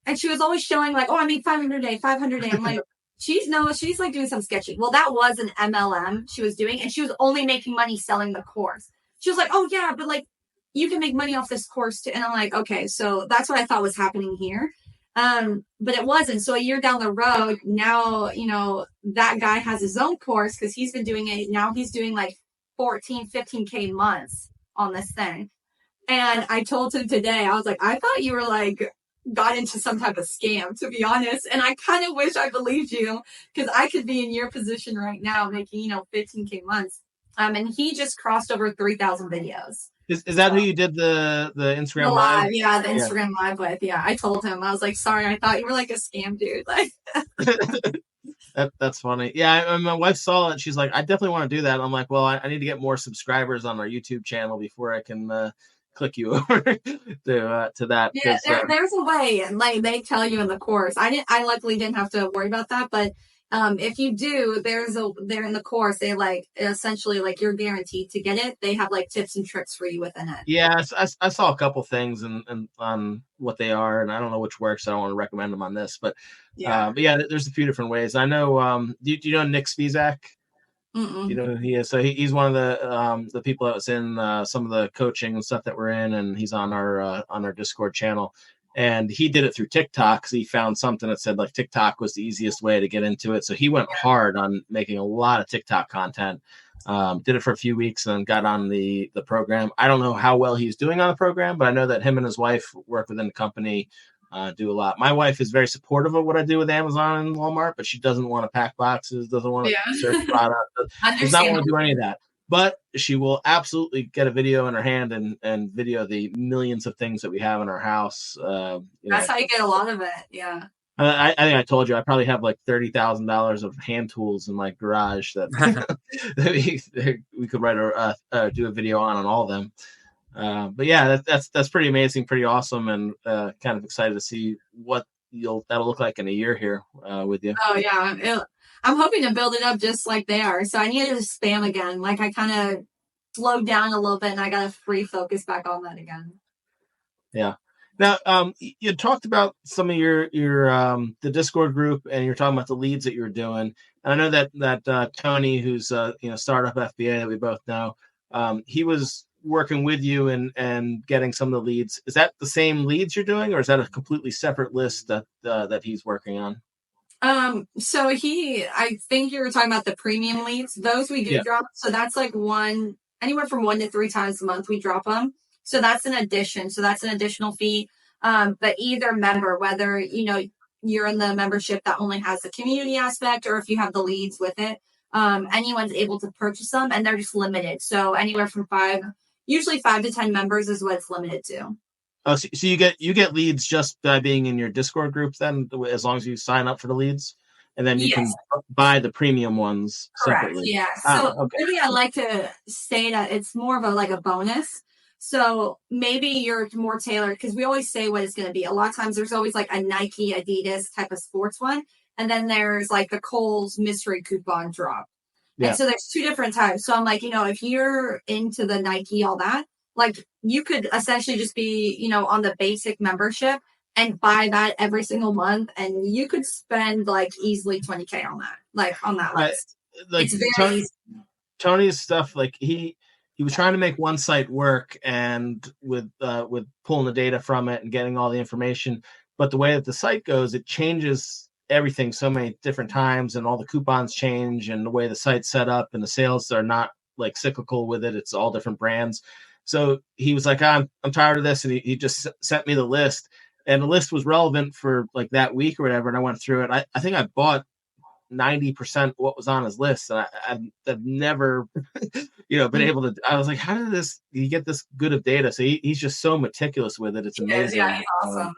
and she was always showing like, "Oh, I made 500 a day, 500 a day." I'm like. She's like doing some sketchy. Well, that was an MLM she was doing, and she was only making money selling the course. She was like, "Oh yeah, but like you can make money off this course too." And I'm like, okay, so that's what I thought was happening here. But it wasn't. So a year down the road, now, that guy has his own course because he's been doing it. Now he's doing like 14, 15K months on this thing. And I told him today, I was like, I thought you were like got into some type of scam, to be honest. And I kind of wish I believed you, because I could be in your position right now making, 15K months. And he just crossed over 3,000 videos. Is that who you did the The Instagram live? live, yeah, the Instagram live with, yeah. I told him, I was like, sorry, I thought you were like a scam dude. Like, That's funny. Yeah, my wife saw it. She's like, I definitely want to do that. I'm like, well, I need to get more subscribers on our YouTube channel before I can click you over to that. yeah, Because there's a way, and like they tell you in the course. I luckily didn't have to worry about that, but if you do, there in the course, they like essentially like you're guaranteed to get it. They have like tips and tricks for you within it. yeah, I saw a couple things and on what they are, and I don't know which works. So I don't want to recommend them on this, but yeah, there's a few different ways. I know. Do you know Nick Spizak? Mm-mm. You know who he is? So he's one of the people that was in some of the coaching and stuff that we're in, and he's on our Discord channel. And he did it through TikTok. So he found something that said like TikTok was the easiest way to get into it. So he went hard on making a lot of TikTok content. Did it for a few weeks and then got on the program. I don't know how well he's doing on the program, but I know that him and his wife work within the company, do a lot. My wife is very supportive of what I do with Amazon and Walmart, but she doesn't want to pack boxes, doesn't want to search product, does not want to do any of that. But she will absolutely get a video in her hand and video the millions of things that we have in our house. That's how you get a lot of it. Yeah. I think I told you I probably have like $30,000 of hand tools in my garage that, that we could write do a video on all of them. But yeah, that's pretty amazing, pretty awesome, and kind of excited to see what that'll look like in a year here with you. Oh yeah, I'm hoping to build it up just like they are. So I needed to spam again. Like I kind of slowed down a little bit, and I got to refocus back on that again. Yeah. Now, you talked about some of your the Discord group, and you're talking about the leads that you're doing. And I know that Tony, who's startup FBA that we both know, he was working with you and getting some of the leads. Is that the same leads you're doing, or is that a completely separate list that he's working on? So I think you were talking about the premium leads. Those we do drop. So that's like anywhere from 1 to 3 times a month we drop them. So that's an addition. So that's an additional fee. But either member, whether, you're in the membership that only has the community aspect, or if you have the leads with it, anyone's able to purchase them, and they're just limited. So anywhere from usually 5 to 10 members is what it's limited to. Oh, so you get leads just by being in your Discord group then, as long as you sign up for the leads, and then you can buy the premium ones separately. Yeah. So really, I like to say that it's more of a bonus. So maybe you're more tailored, because we always say what it's going to be. A lot of times there's always like a Nike, Adidas type of sports one. And then there's like the Kohl's mystery coupon drop. Yeah. And so there's 2 different types. So I'm like, if you're into the Nike, all that, like you could essentially just be, on the basic membership and buy that every single month. And you could spend like easily $20,000 on that, like on that list. Like it's very easy. Tony's stuff, like he was trying to make one site work, and with pulling the data from it and getting all the information. But the way that the site goes, it changes everything so many different times, and all the coupons change, and the way the site's set up, and the sales are not like cyclical with it. It's all different brands. So he was like, I'm tired of this. And he just sent me the list, and the list was relevant for like that week or whatever. And I went through it. I think I bought 90% what was on his list. And I've never, been able to. I was like, how did you get this good of data? So he's just so meticulous with it. It's amazing. Yeah, he's awesome.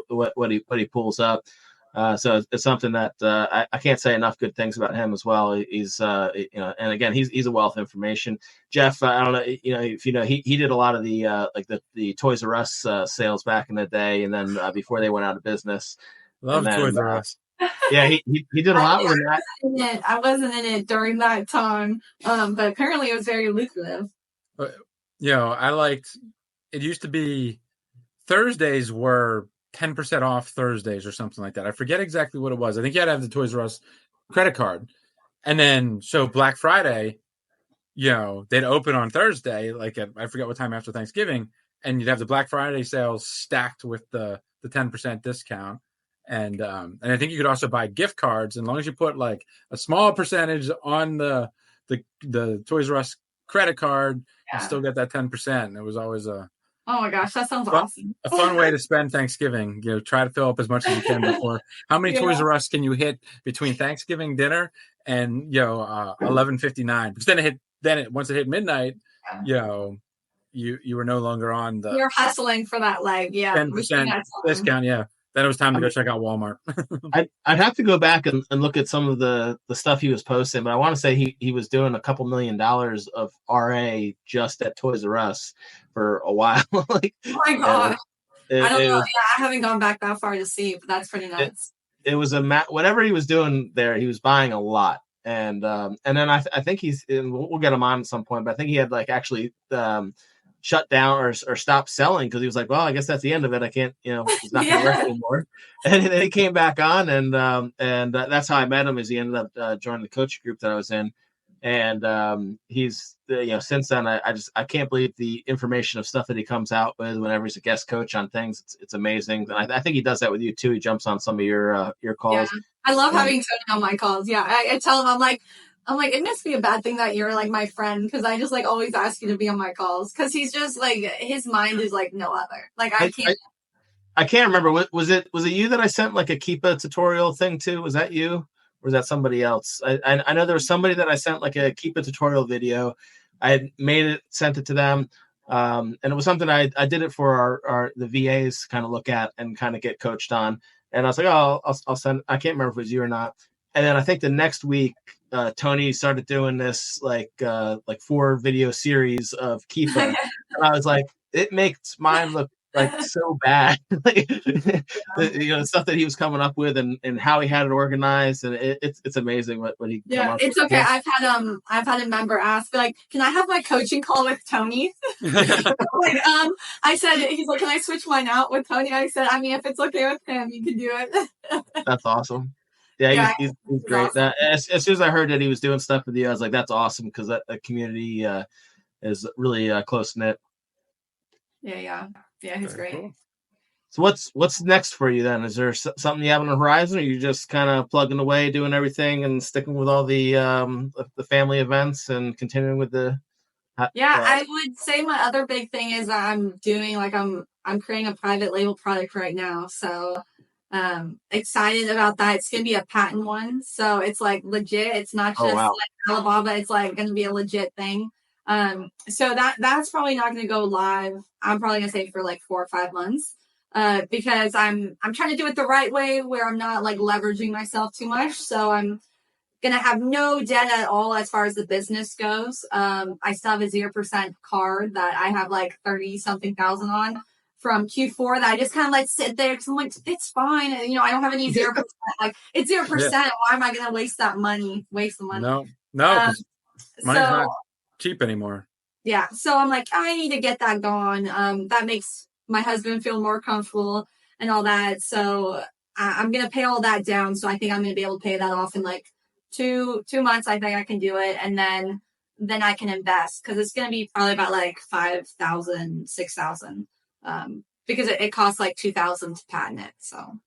What he pulls up. So it's something that I can't say enough good things about him as well. He's and again, he's a wealth of information. Jeff, I don't know, if he did a lot of the Toys R Us sales back in the day, and then before they went out of business. Love Toys R Us. Yeah, he did a lot with that. I wasn't in it during that time, but apparently it was very lucrative. I liked. It used to be Thursdays were 10% off Thursdays or something like that. I forget exactly what it was. I think you had to have the Toys R Us credit card. And then, so Black Friday, they'd open on Thursday, like I forget what time after Thanksgiving, and you'd have the Black Friday sales stacked with the 10% discount. And I think you could also buy gift cards, as long as you put like a small percentage on the Toys R Us credit card, you still get that 10%. And it was always oh my gosh, that sounds awesome. A fun way to spend Thanksgiving. Try to fill up as much as you can before. How many Toys R Us can you hit between Thanksgiving dinner and 11:59? Because once it hit midnight, you were no longer on the You're hustling for that leg. Yeah. 10% discount. Yeah. Then it was time to go check out Walmart. I'd have to go back and look at some of the stuff he was posting, but I want to say he was doing a couple $1 million of RA just at Toys R Us for a while. Like, oh my God. I don't know. Was, I haven't gone back that far to see, but that's pretty nuts. It was whatever he was doing there, he was buying a lot. And then I think we'll get him on at some point, but I think he had like actually shut down or stopped selling because he was like, well, I guess that's the end of it. I can't, it's not going to work anymore. And then he came back on, and that's how I met him. Is he ended up joining the coaching group that I was in, and he's since then I can't believe the information of stuff that he comes out with whenever he's a guest coach on things. It's amazing. And I think he does that with you too. He jumps on some of your calls. Yeah. I love having Tony on my calls. Yeah, I tell him I'm like, it must be a bad thing that you're like my friend because I just like always ask you to be on my calls because he's just like his mind is like no other. Like I can't remember. Was it you that I sent like a Keepa tutorial thing to? Was that you or was that somebody else? I know there was somebody that I sent like a Keepa tutorial video. I had made it, sent it to them, and it was something I did it for the VAs kind of look at and kind of get coached on. And I was like, oh, I'll send. I can't remember if it was you or not. And then I think the next week, Tony started doing this like 4 video series of Keepa. And I was like, it makes mine look like so bad. Like, the stuff that he was coming up with and how he had it organized, and it's amazing what he. Yeah, it's okay. I've had a member ask like, can I have my coaching call with Tony? Like, I said, he's like, can I switch mine out with Tony? I said, I mean, if it's okay with him, you can do it. That's awesome. Yeah, he's great. Awesome. As soon as I heard that he was doing stuff with you, I was like, that's awesome because that community is really close knit. Yeah, he's great. Cool. So what's next for you then? Is there something you have on the horizon, or are you just kind of plugging away, doing everything, and sticking with all the family events and continuing with the? I would say my other big thing is I'm doing like I'm creating a private label product right now, so. Excited about that. It's gonna be a patent one, so it's like legit. It's not just like Alibaba. It's like gonna be a legit thing. So that's probably not gonna go live. I'm probably gonna say for like 4 or 5 months. Because I'm trying to do it the right way where I'm not like leveraging myself too much. So I'm gonna have no debt at all as far as the business goes. I still have a 0% card that I have like 30 something thousand on. From Q4 that I just kind of let sit there because I'm like, it's fine. I don't have any 0%. Like it's 0%. Why am I going to waste that money? Waste the money? No. Money's not cheap anymore. Yeah. So I'm like, I need to get that going. That makes my husband feel more comfortable and all that. So I'm going to pay all that down. So I think I'm going to be able to pay that off in like two months. I think I can do it. And then I can invest because it's going to be probably about like 5,000, 6,000. Because it costs like 2,000 to patent it. So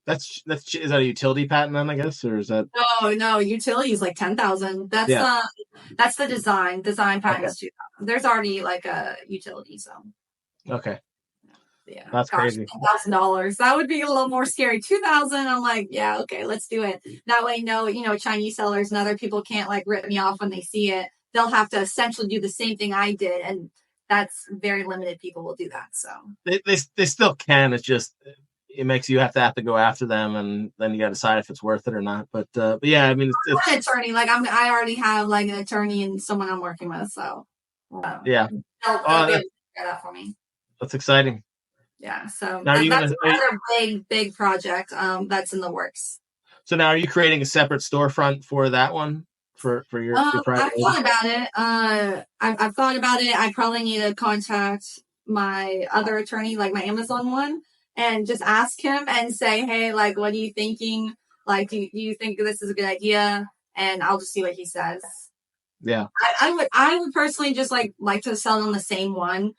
that's is that a utility patent then, I guess, or is that? No, utility is like 10,000. That's the design patent is 2,000. There's already like a utility, so okay. Yeah, that's crazy. $1,000. That would be a little more scary. 2,000. I'm like, yeah, okay, let's do it. That way, Chinese sellers and other people can't like rip me off when they see it. They'll have to essentially do the same thing I did, and that's very limited people will do that. So they still can. It's just it makes you have to go after them, and then you got to decide if it's worth it or not. But yeah, I mean, it's an attorney. Like I already have like an attorney and someone I'm working with. So yeah, they'll be able to figure that for me. That's exciting. Yeah. So that's another big project that's in the works. So now, are you creating a separate storefront for that one? For your private? I've thought about it. I've thought about it. I probably need to contact my other attorney, like my Amazon one, and just ask him and say, hey, like, what are you thinking? Like, do you think this is a good idea? And I'll just see what he says. Yeah. I would personally just like to sell on the same one.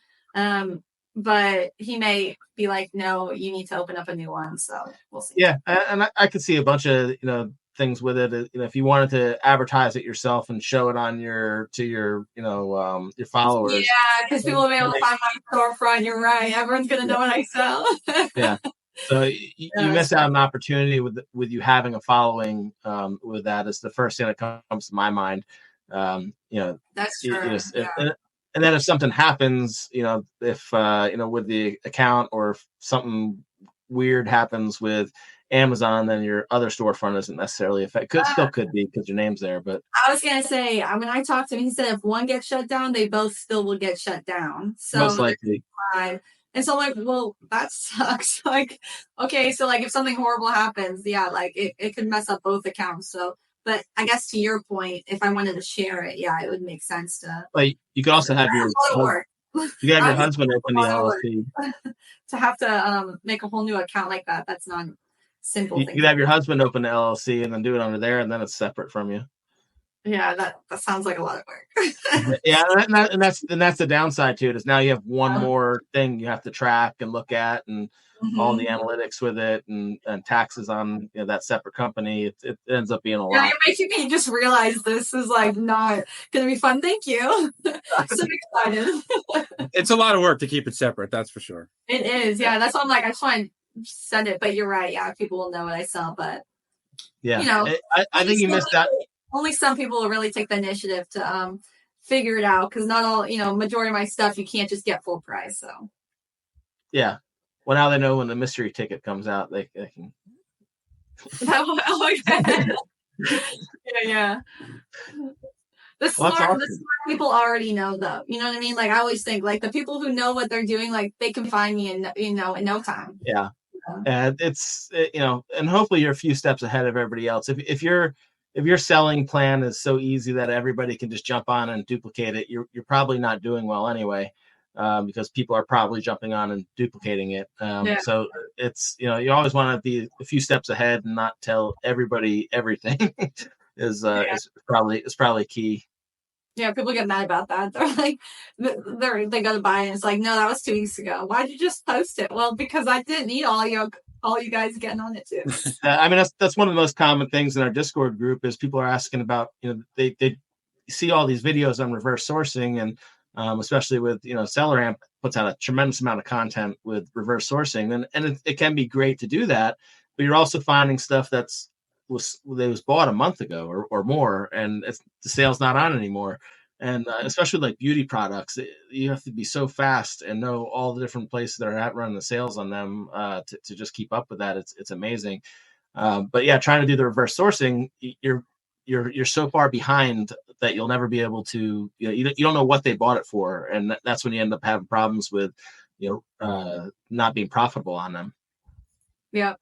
But he may be like, no, you need to open up a new one. So we'll see. Yeah. And I could see a bunch of, things with it. If you wanted to advertise it yourself and show it on your followers. Yeah, because people will be able to find my storefront. You're right. Everyone's gonna know what I sell. Yeah. So you miss out on an opportunity with you having a following with that. Is the first thing that comes to my mind. That's true. And then if something happens, if with the account, or if something weird happens with Amazon, then your other storefront isn't necessarily affected. Still could be because your name's there, but I was gonna say, when I talked to him, he said if one gets shut down, they both still will get shut down. So most likely. And so I'm like, well, that sucks. Like, okay, so like if something horrible happens, yeah, like it could mess up both accounts. So, but I guess to your point, if I wanted to share it, yeah, it would make sense to. Like you could also have your husband open the LLC. To have to make a whole new account like that, that's not simple. You could have your husband open the LLC and then do it under there, and then it's separate from you. Yeah, that sounds like a lot of work. Yeah, and that's the downside to it, is now you have one more thing you have to track and look at, and all the analytics with it, and taxes on that separate company. It ends up being a lot. Yeah, you're making me just realize this is like not going to be fun. Thank you. So excited. It's a lot of work to keep it separate. That's for sure. It is. Yeah, that's why I'm like, I just want to send it. But you're right. Yeah, people will know what I sell. But yeah, I think you missed out. Only some people will really take the initiative to figure it out, because not all, majority of my stuff you can't just get full price. So yeah, well, now they know when the mystery ticket comes out, they can. Yeah. The smart people already know, though. You know what I mean? Like, I always think, like, the people who know what they're doing, like, they can find me in no time. Yeah. And it's, and hopefully you're a few steps ahead of everybody else. If your selling plan is so easy that everybody can just jump on and duplicate it, you're probably not doing well anyway, because people are probably jumping on and duplicating it. So it's, you always want to be a few steps ahead and not tell everybody everything is probably key. Yeah, people get mad about that. They're like, they go to buy it, and it's like, no, that was 2 weeks ago. Why'd you just post it? Well, because I didn't need all you guys getting on it too. I mean, that's one of the most common things in our Discord group is people are asking about, they see all these videos on reverse sourcing, and especially with, SellerAmp puts out a tremendous amount of content with reverse sourcing, and it can be great to do that, but you're also finding stuff that was bought a month ago or more, and the sale's not on anymore. And especially like beauty products, you have to be so fast and know all the different places that are at running the sales on them to just keep up with that. It's amazing. But yeah, trying to do the reverse sourcing, you're so far behind that you'll never be able to. You don't know what they bought it for, and that's when you end up having problems with not being profitable on them. Yeah,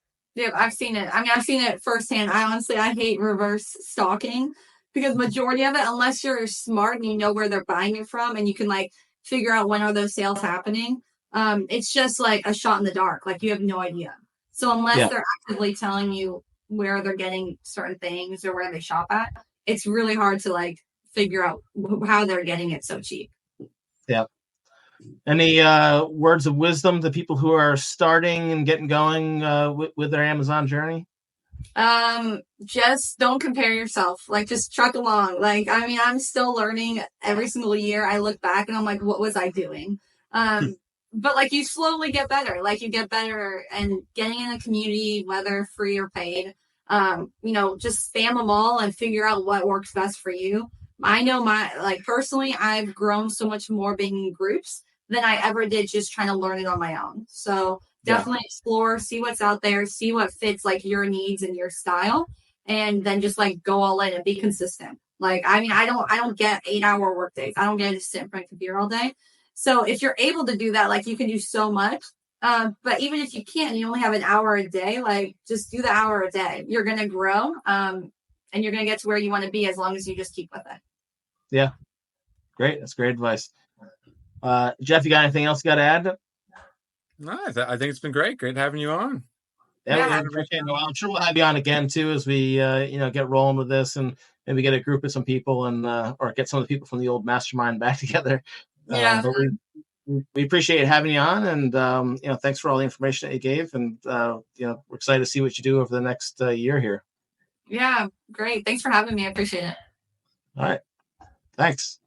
I've seen it. I mean, I've seen it firsthand. I hate reverse stalking. Because majority of it, unless you're smart and you know where they're buying it from, and you can like figure out when are those sales happening, it's just like a shot in the dark. Like you have no idea. So unless they're actively telling you where they're getting certain things or where they shop at, it's really hard to like figure out how they're getting it so cheap. Yeah. Any words of wisdom to people who are starting and getting going with their Amazon journey? Just don't compare yourself. Like, just truck along. Like, I mean, I'm still learning every single year. I look back and I'm like, what was I doing? But like, you slowly get better. Like, you get better, and getting in a community, whether free or paid, just spam them all and figure out what works best for you. I know personally, I've grown so much more being in groups than I ever did just trying to learn it on my own. So definitely explore, see what's out there, see what fits like your needs and your style, and then just like go all in and be consistent. Like, I mean, I don't get 8-hour work days. I don't get to sit in front of a computer all day. So if you're able to do that, like, you can do so much. But even if you can't, you only have an hour a day, like, just do the hour a day. You're going to grow, and you're going to get to where you want to be as long as you just keep with it. Yeah. Great. That's great advice. Jeff, you got anything else you got to add? No, I think it's been great. Great having you on. Yeah, we appreciate it. Well, I'm sure we'll have you on again too as we get rolling with this, and maybe get a group of some people, and or get some of the people from the old mastermind back together. Yeah. But we appreciate having you on, and thanks for all the information that you gave, and we're excited to see what you do over the next year here. Yeah, great. Thanks for having me. I appreciate it. All right. Thanks.